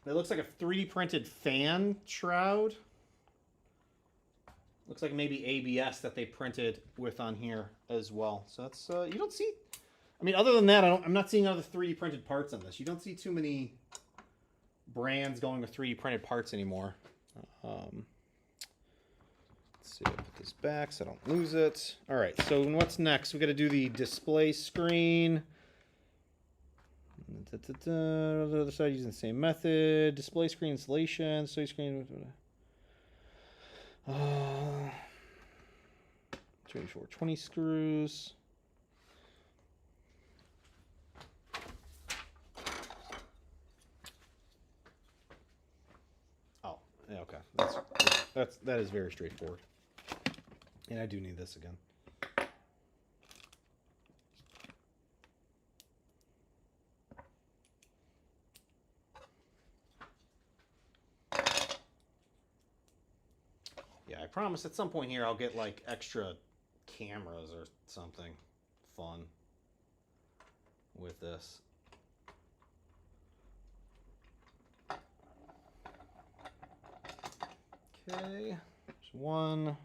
It looks like a 3D printed fan shroud. Looks like maybe ABS that they printed with on here as well. So that's you don't see. I mean, other than that, I'm not seeing other 3D printed parts on this. You don't see too many brands going with 3D printed parts anymore. Let's see, I'll put this back so I don't lose it. All right, so what's next? We got to do the display screen. The other side using the same method. Display screen installation. Display screen. 20 screws. Oh, yeah, okay. That is very straightforward. And I do need this again. Yeah, I promise at some point here I'll get like extra cameras or something fun with this. Okay, there's one.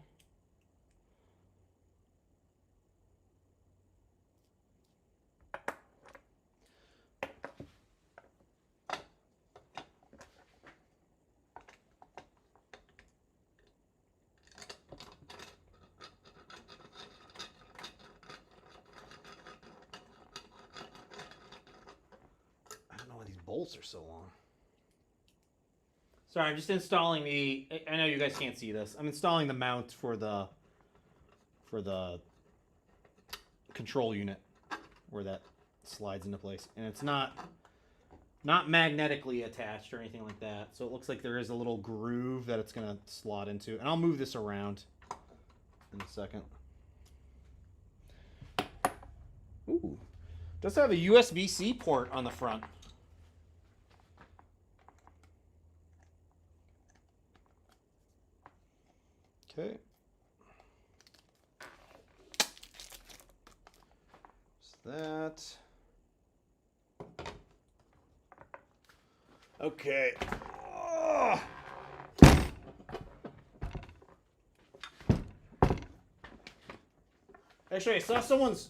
bolts are so long. Sorry, I'm just installing the... I know you guys can't see this. I'm installing the mount for the control unit where that slides into place. And it's not magnetically attached or anything like that. So it looks like there is a little groove that it's going to slot into. And I'll move this around in a second. Ooh. Does have a USB-C port on the front. Okay. Just that. Okay. Oh. Actually, I saw someone's...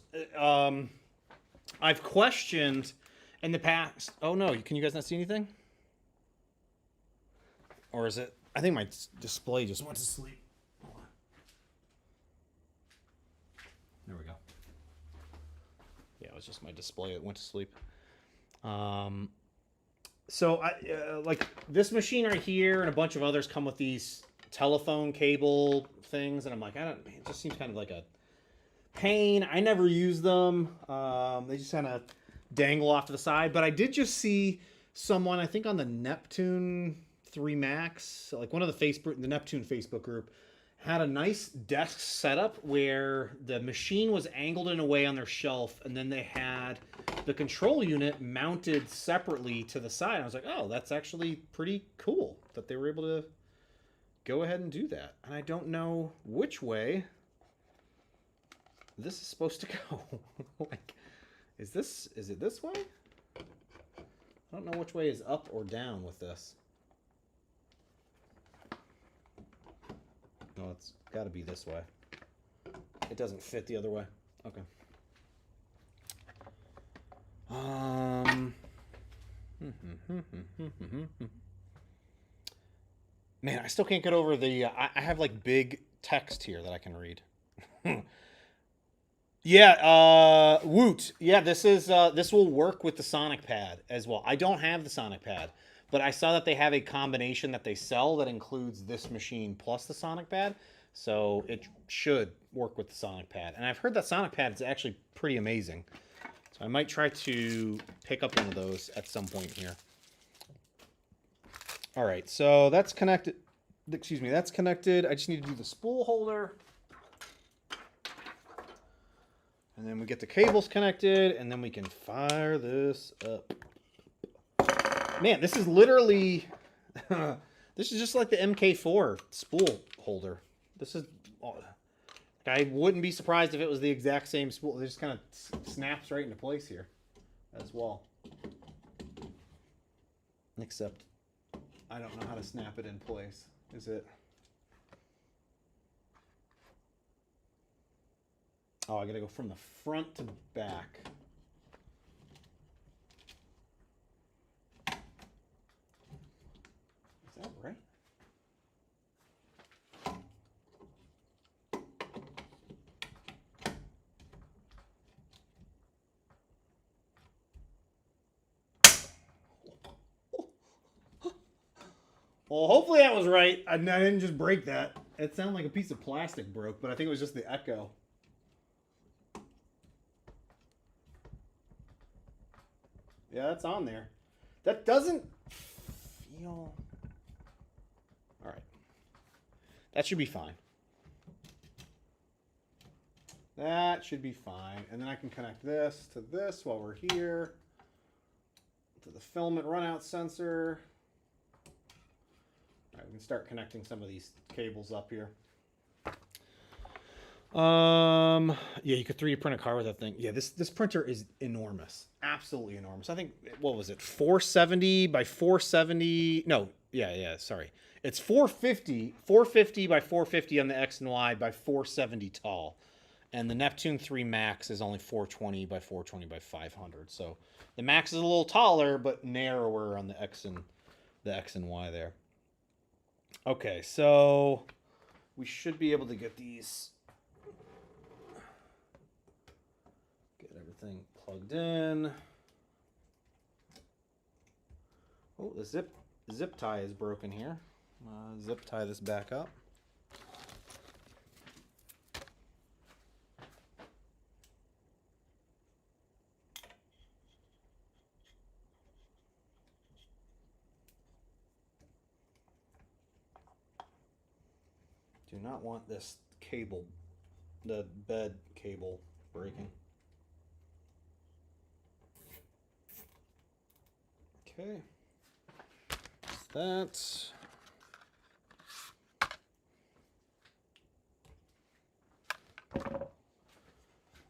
I've questioned in the past... Oh, no. Can you guys not see anything? Or is it... I think my display just went to sleep. Hold on. There we go. Yeah, it was just my display that went to sleep. So, like, this machine right here and a bunch of others come with these telephone cable things. And I'm like, it just seems kind of like a pain. I never use them. They just kind of dangle off to the side. But I did just see someone, I think on the Neptune 3 Max, like one of the Neptune Facebook group, had a nice desk setup where the machine was angled in a way on their shelf, and then they had the control unit mounted separately to the side. I was like, oh, that's actually pretty cool that they were able to go ahead and do that. And I don't know which way this is supposed to go. Like, is it this way? I don't know which way is up or down with this. No, it's got to be this way. It doesn't fit the other way. Okay. Man, I still can't get over the... I have, like, big text here that I can read. Yeah, Woot. Yeah, this will work with the Sonic Pad as well. I don't have the Sonic Pad, but I saw that they have a combination that they sell that includes this machine plus the Sonic Pad, so it should work with the Sonic Pad. And I've heard that Sonic Pad is actually pretty amazing, so I might try to pick up one of those at some point here. All right, so that's connected. Excuse me, that's connected. I just need to do the spool holder. And then we get the cables connected, and then we can fire this up. Man, this is literally... this is just like the MK4 spool holder. This is... I wouldn't be surprised if it was the exact same spool. It just kind of snaps right into place here as well. Except I don't know how to snap it in place. Is it... Oh, I gotta go from the front to back. Is that right? Well, hopefully that was right. I didn't just break that. It sounded like a piece of plastic broke, but I think it was just the echo. Yeah, that's on there. That doesn't feel... All right. That should be fine. That should be fine. And then I can connect this to this while we're here. To the filament runout sensor. All right, we can start connecting some of these cables up here. Yeah, you could 3D print a car with that thing. Yeah, this printer is enormous. Absolutely enormous. I think, what was it? 470 by 470. No, yeah, sorry. It's 450 by 450 on the X and Y by 470 tall. And the Neptune 3 Max is only 420 by 420 by 500. So the Max is a little taller, but narrower on the X and Y there. Okay, so we should be able to get these... Get everything plugged in. Oh, the zip tie is broken here. Zip tie this back up. Do not want this cable, the bed cable, breaking. Okay. That's that.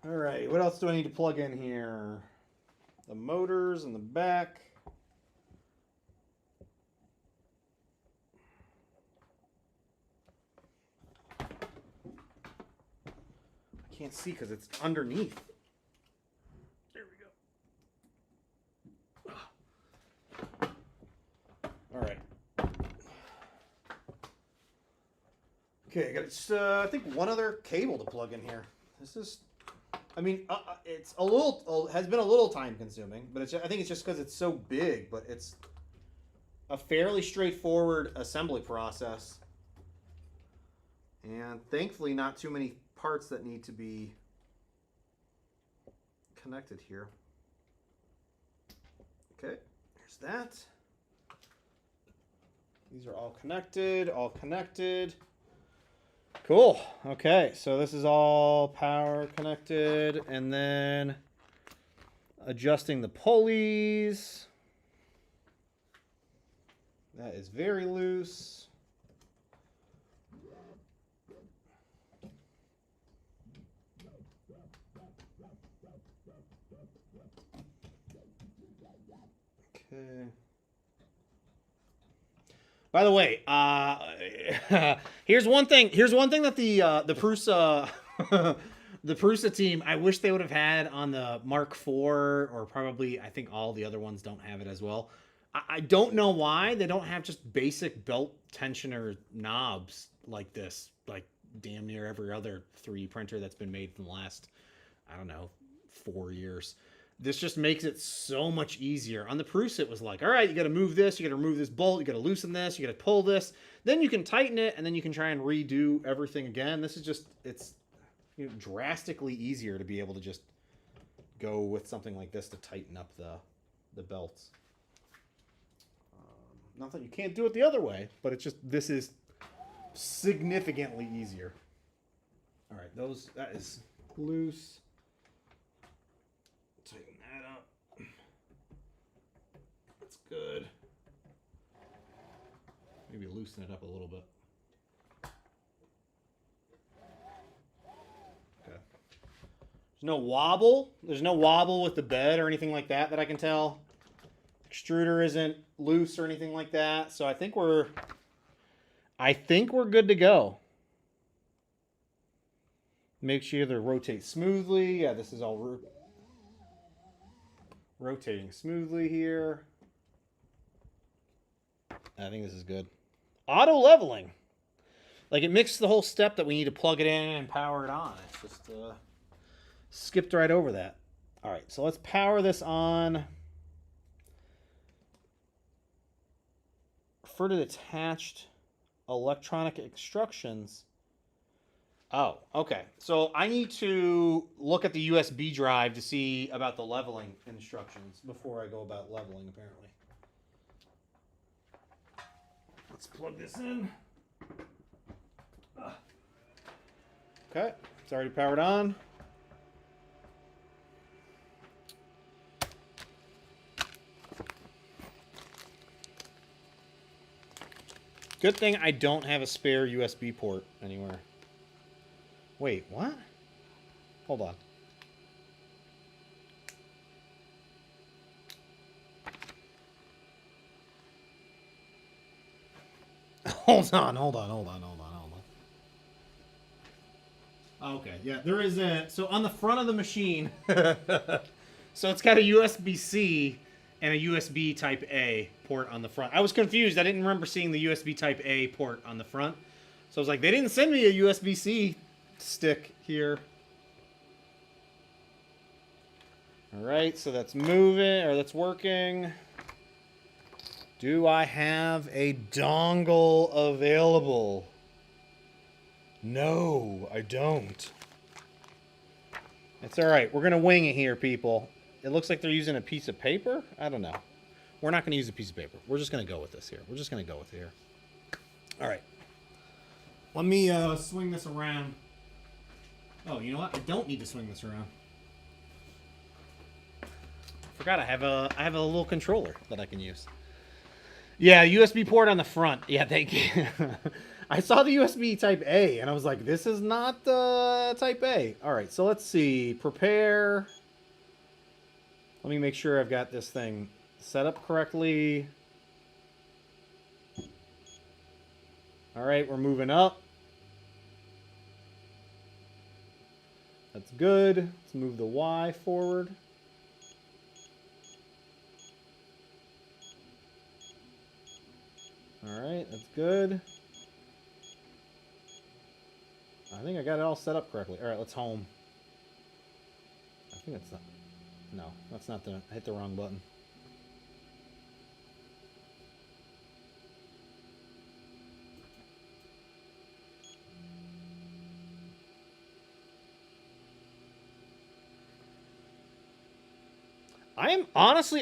All right, what else do I need to plug in here? The motors in the back. I can't see because it's underneath. There we go. All right. Okay, I got I think one other cable to plug in here. This is, I mean, it's a little, has been a little time consuming, but I think it's just because it's so big, but it's a fairly straightforward assembly process. And thankfully not too many parts that need to be connected here. Okay, there's that. These are all connected, all connected. Cool. Okay, so this is all power connected, and then adjusting the pulleys. That is very loose. Okay. By the way, here's one thing. Here's one thing that the Prusa the Prusa team, I wish they would have had on the Mark IV, or probably I think all the other ones don't have it as well. I don't know why they don't have just basic belt tensioner knobs like this, like damn near every other 3D printer that's been made in the last, I don't know, 4 years. This just makes it so much easier. On the Prusa, it was like, all right, you got to move this, you got to remove this bolt, you got to loosen this, you got to pull this. Then you can tighten it, and then you can try and redo everything again. This is just, it's drastically easier to be able to just go with something like this to tighten up the belts. Not that you can't do it the other way, but it's just, this is significantly easier. All right, that is loose. Tighten that up. That's good. Maybe loosen it up a little bit. Okay. There's no wobble. There's no wobble with the bed or anything like that I can tell. Extruder isn't loose or anything like that. So I think we're good to go. Make sure they rotate smoothly. Yeah, this is all rotating smoothly here. I think this is good. Auto leveling. Like, it mixed the whole step that we need to plug it in and power it on. It's just skipped right over that. All right, so let's power this on. Refer to attached electronic instructions. Oh, okay. So I need to look at the USB drive to see about the leveling instructions before I go about leveling, apparently. Let's plug this in. Okay, it's already powered on. Good thing I don't have a spare USB port anywhere. Wait, what? Hold on. Hold on. Okay, yeah, there is so on the front of the machine, so it's got a USB-C and a USB Type A port on the front. I was confused. I didn't remember seeing the USB Type A port on the front. So I was like, they didn't send me a USB-C stick here. All right, so that's moving, or that's working. Do I have a dongle available? No, I don't. It's all right. We're going to wing it here, people. It looks like they're using a piece of paper. I don't know. We're not going to use a piece of paper. We're just going to go with this here. We're just going to go with it here. All right. Let me swing this around. Oh, you know what? I don't need to swing this around. Forgot I have a little controller that I can use. Yeah, USB port on the front. Yeah, thank you. I saw the USB Type A, and I was like, this is not the Type A. All right, so let's see. Prepare. Let me make sure I've got this thing set up correctly. All right, we're moving up. That's good. Let's move the Y forward. All right, that's good. I think I got it all set up correctly. All right, let's home. I think that's not... No, that's not the... I hit the wrong button.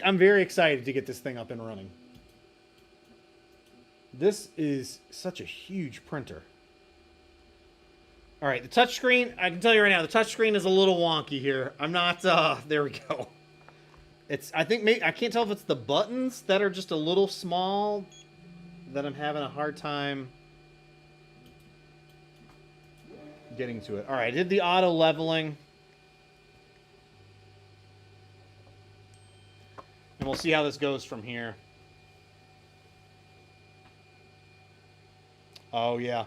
I'm very excited to get this thing up and running. This is such a huge printer. All right, the touchscreen, I can tell you right now, the touchscreen is a little wonky here. I'm not, there we go. I think maybe, I can't tell if it's the buttons that are just a little small that I'm having a hard time getting to it. All right, I did the auto leveling. And we'll see how this goes from here. Oh, yeah.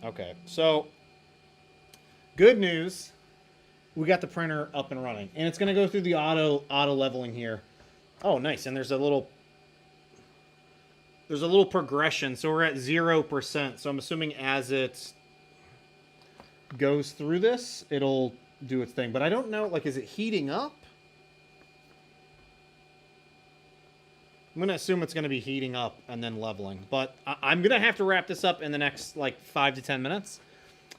Okay, so good news. We got the printer up and running. And it's going to go through the auto leveling here. Oh, nice. And there's a little progression. So we're at 0%. So I'm assuming as it goes through this, it'll do its thing. But I don't know, like, is it heating up? I'm going to assume it's going to be heating up and then leveling. But I'm going to have to wrap this up in the next, like, 5 to 10 minutes.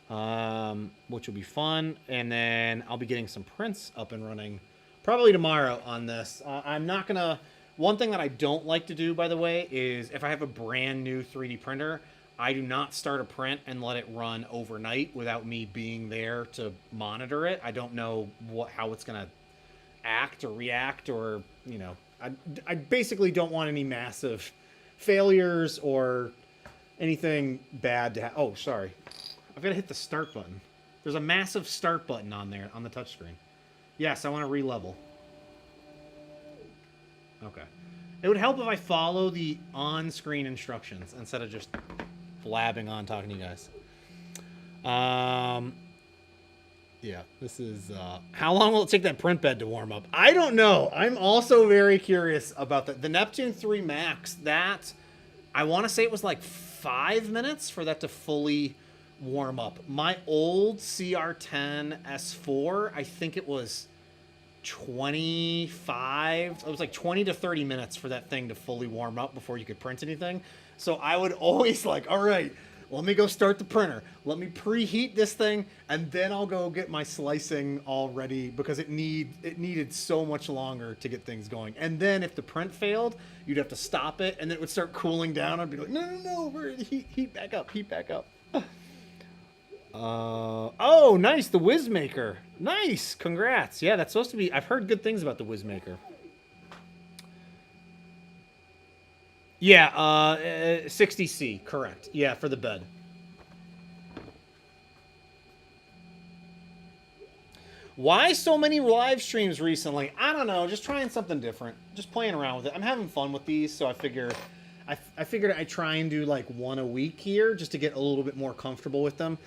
Which will be fun. And then I'll be getting some prints up and running probably tomorrow on this. I'm not going to... One thing that I don't like to do, by the way, is if I have a brand new 3D printer, I do not start a print and let it run overnight without me being there to monitor it. I don't know how it's going to act or react or, you know... I basically don't want any massive failures or anything bad to happen. Oh, sorry. I've got to hit the start button. There's a massive start button on there on the touchscreen. Yes, I want to re-level. Okay. It would help if I follow the on-screen instructions instead of just blabbing on talking to you guys. Yeah, this is... how long will it take that print bed to warm up? I don't know. I'm also very curious about that. The Neptune 3 Max, that... I want to say it was like 5 minutes for that to fully warm up. My old CR-10 S4, I think it was 25... It was like 20 to 30 minutes for that thing to fully warm up before you could print anything. So I would always like, all right... Let me go start the printer. Let me preheat this thing, and then I'll go get my slicing all ready because it needed so much longer to get things going. And then if the print failed, you'd have to stop it, and then it would start cooling down. I'd be like, no, heat back up, heat back up. Oh, nice, the Whizmaker. Nice, congrats. Yeah, that's supposed to be... I've heard good things about the Whizmaker. Yeah, 60C, correct. Yeah, for the bed. Why so many live streams recently? I don't know, just trying something different. Just playing around with it. I'm having fun with these, so I figured I'd try and do like one a week here just to get a little bit more comfortable with them.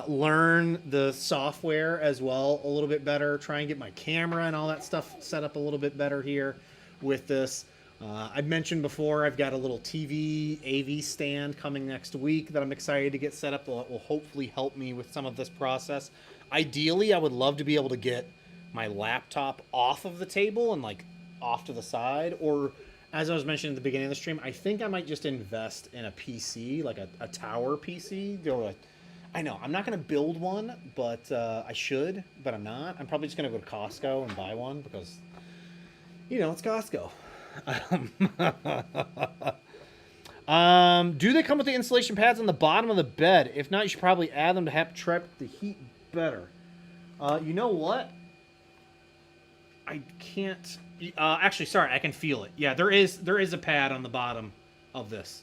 Learn the software as well a little bit better. Try and get my camera and all that stuff set up a little bit better here with this. I've mentioned before, I've got a little TV AV stand coming next week that I'm excited to get set up. That will hopefully help me with some of this process. Ideally, I would love to be able to get my laptop off of the table and like off to the side. Or, as I was mentioning at the beginning of the stream, I think I might just invest in a PC, like a tower PC. I know, I'm not going to build one, but I should, but I'm not. I'm probably just going to go to Costco and buy one because, you know, it's Costco. Do they come with the insulation pads on the bottom of the bed? If not, you should probably add them to help trap the heat better. You know what? I can't. Actually, sorry, I can feel it. Yeah, there is a pad on the bottom of this.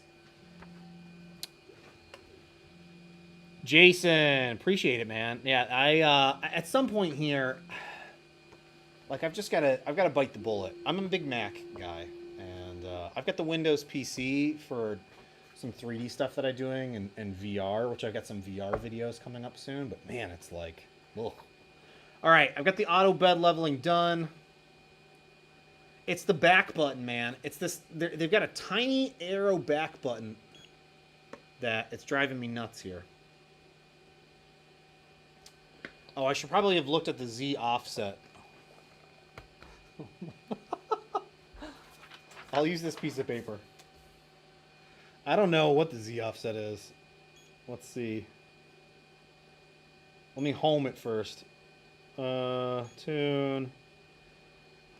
Jason, appreciate it, man. Yeah, I at some point here. Like, I've got to bite the bullet. I'm a big Mac guy, and I've got the Windows PC for some 3D stuff that I'm doing and VR, which I've got some VR videos coming up soon, but man, it's like, ugh. All right, I've got the auto bed leveling done. It's the back button, man. It's this, they've got a tiny arrow back button that it's driving me nuts here. Oh, I should probably have looked at the Z offset. I'll use this piece of paper. I don't know what the Z offset is. Let's see. Let me home it first. Tune.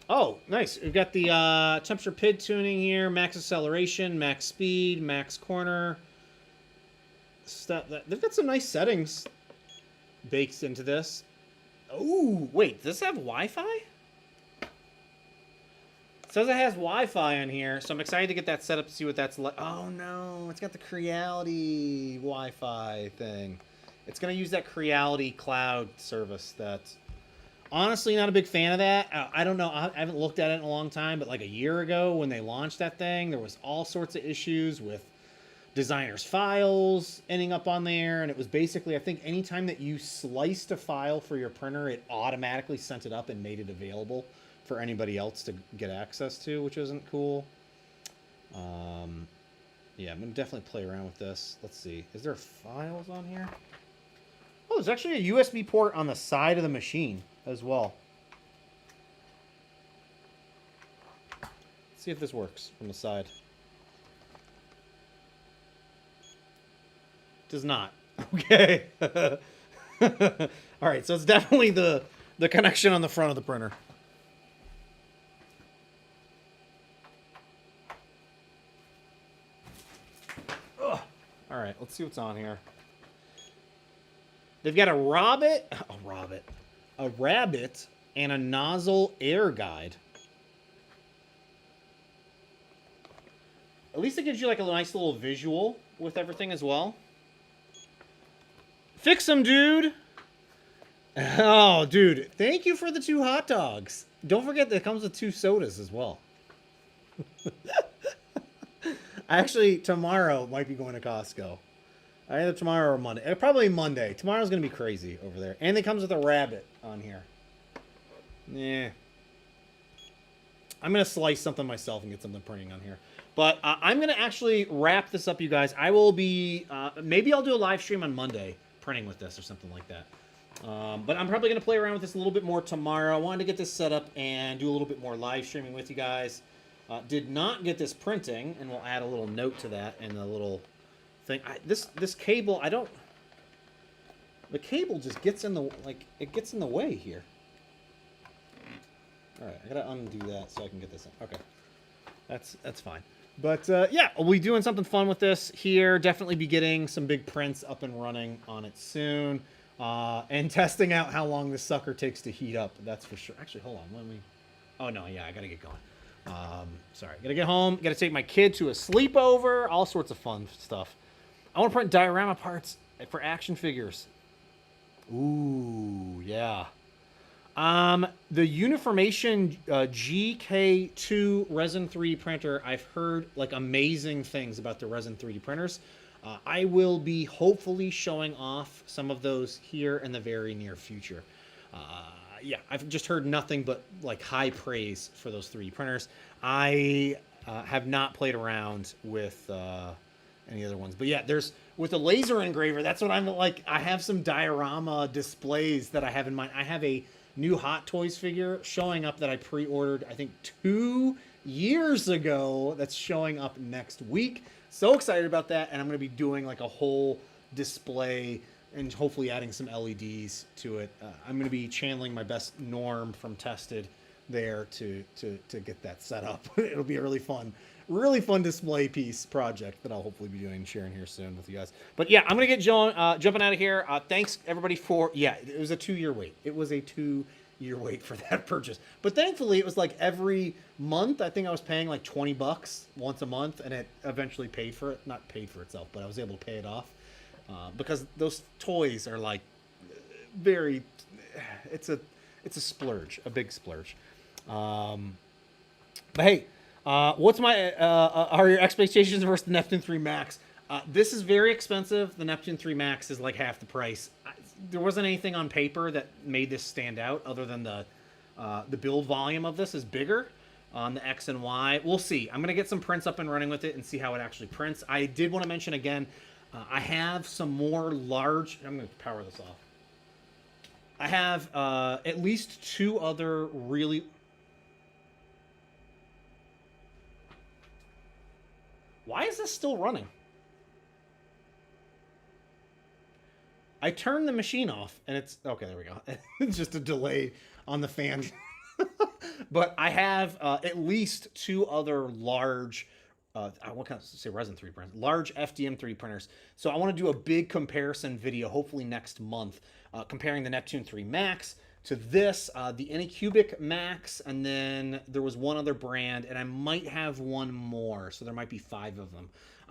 Oh, nice. We've got the temperature PID tuning here, max acceleration, max speed, max corner. Stuff that they've got some nice settings baked into this. Oh, wait, does this have Wi-Fi? It says it has Wi-Fi on here, so I'm excited to get that set up to see what that's like. Oh no, it's got the Creality Wi-Fi thing. It's going to use that Creality cloud service that's honestly not a big fan of that. I don't know. I haven't looked at it in a long time, but like a year ago when they launched that thing, there was all sorts of issues with designers' files ending up on there, and it was basically, I think anytime that you sliced a file for your printer, it automatically sent it up and made it available for anybody else to get access to, which isn't cool. Yeah, I'm gonna definitely play around with this. Let's see, is there files on here? Oh, there's actually a USB port on the side of the machine as well. Let's see if this works from the side. Does not. Okay. All right, so it's definitely the connection on the front of the printer. Ugh. All right, let's see what's on here. They've got a rabbit, and a nozzle air guide. At least it gives you like a nice little visual with everything as well. Fix them, dude. Oh, dude. Thank you for the 2 hot dogs. Don't forget that it comes with 2 sodas as well. Actually, tomorrow might be going to Costco. Either tomorrow or Monday. Probably Monday. Tomorrow's going to be crazy over there. And it comes with a rabbit on here. Yeah. I'm going to slice something myself and get something printing on here. But I'm going to actually wrap this up, you guys. I will be... maybe I'll do a live stream on Monday printing with this or something like that. But I'm probably going to play around with this a little bit more tomorrow. I wanted to get this set up and do a little bit more live streaming with you guys. Did not get this printing, and we'll add a little note to that in the little thing. This cable, I don't... The cable just gets in the... Like, it gets in the way here. Alright, I gotta undo that so I can get this in. Okay. That's fine. But, yeah, we'll be doing something fun with this here. Definitely be getting some big prints up and running on it soon. And testing out how long this sucker takes to heat up. That's for sure. Actually, hold on. Let me... Oh, no, yeah, I gotta get going. Sorry. Gotta get home. Gotta take my kid to a sleepover. All sorts of fun stuff. I want to print diorama parts for action figures. Ooh, yeah. The Uniformation GK2 Resin 3 printer, I've heard like amazing things about the Resin 3D printers. I will be hopefully showing off some of those here in the very near future. Yeah, I've just heard nothing but like high praise for those 3D printers. I Have not played around with any other ones. But yeah, there's with a laser engraver. That's what I'm like. I have some diorama displays that I have in mind. I have a new Hot Toys figure showing up that I pre-ordered, I think 2 years ago. That's showing up next week. So excited about that, and I'm going to be doing like a whole display and hopefully adding some LEDs to it. I'm going to be channeling my best Norm from Tested there to get that set up. It'll be a really fun display piece project that I'll hopefully be doing and sharing here soon with you guys. But yeah, I'm gonna get jumping out of here. Thanks everybody for it was a 2-year wait. It was a 2-year wait for that purchase. But thankfully it was like every month. I think I was paying like $20 once a month, and it eventually paid for it. Not paid for itself, but I was able to pay it off because those toys are like very. It's a splurge, a big splurge. But hey, what's my are your expectations versus the Neptune 3 Max? This is very expensive. The Neptune 3 Max is like half the price. There wasn't anything on paper that made this stand out other than the build volume of this is bigger on the X and Y. We'll see. I'm gonna get some prints up and running with it and see how it actually prints. I did want to mention again, I have some more large. I'm gonna power this off. I have at least 2 other really. Why is this still running? I turned the machine off and it's okay. There we go. It's just a delay on the fan. But I have at least 2 other large, what can I say, resin 3 printers, large FDM3 printers. So I want to do a big comparison video, hopefully next month, comparing the Neptune 3 Max to this, the Anycubic Max, and then there was one other brand, and I might have one more, so there might be 5 of them.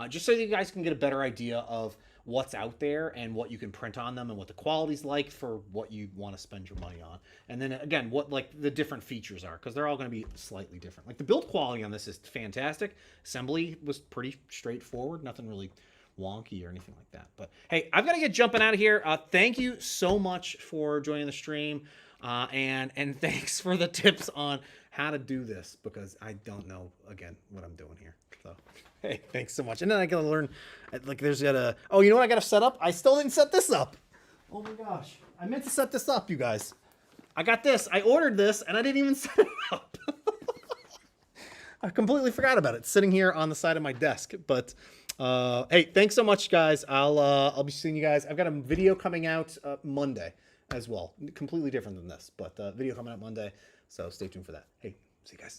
Just so that you guys can get a better idea of what's out there and what you can print on them and what the quality's like for what you want to spend your money on. And then again, what like the different features are, because they're all going to be slightly different. Like the build quality on this is fantastic. Assembly was pretty straightforward, nothing really wonky or anything like that. But hey, I've got to get jumping out of here. Thank you so much for joining the stream, and thanks for the tips on how to do this, because I don't know again what I'm doing here. So hey, thanks so much. And then I gotta learn, like there's gotta, oh, you know what I gotta set up? I still didn't set this up. Oh my gosh, I meant to set this up, you guys. I got this, I ordered this, and I didn't even set it up. I completely forgot about it, sitting here on the side of my desk. But hey, thanks so much, guys. I'll be seeing you guys. I've got a video coming out Monday as well, completely different than this, but video coming out Monday. So stay tuned for that. Hey, see you guys.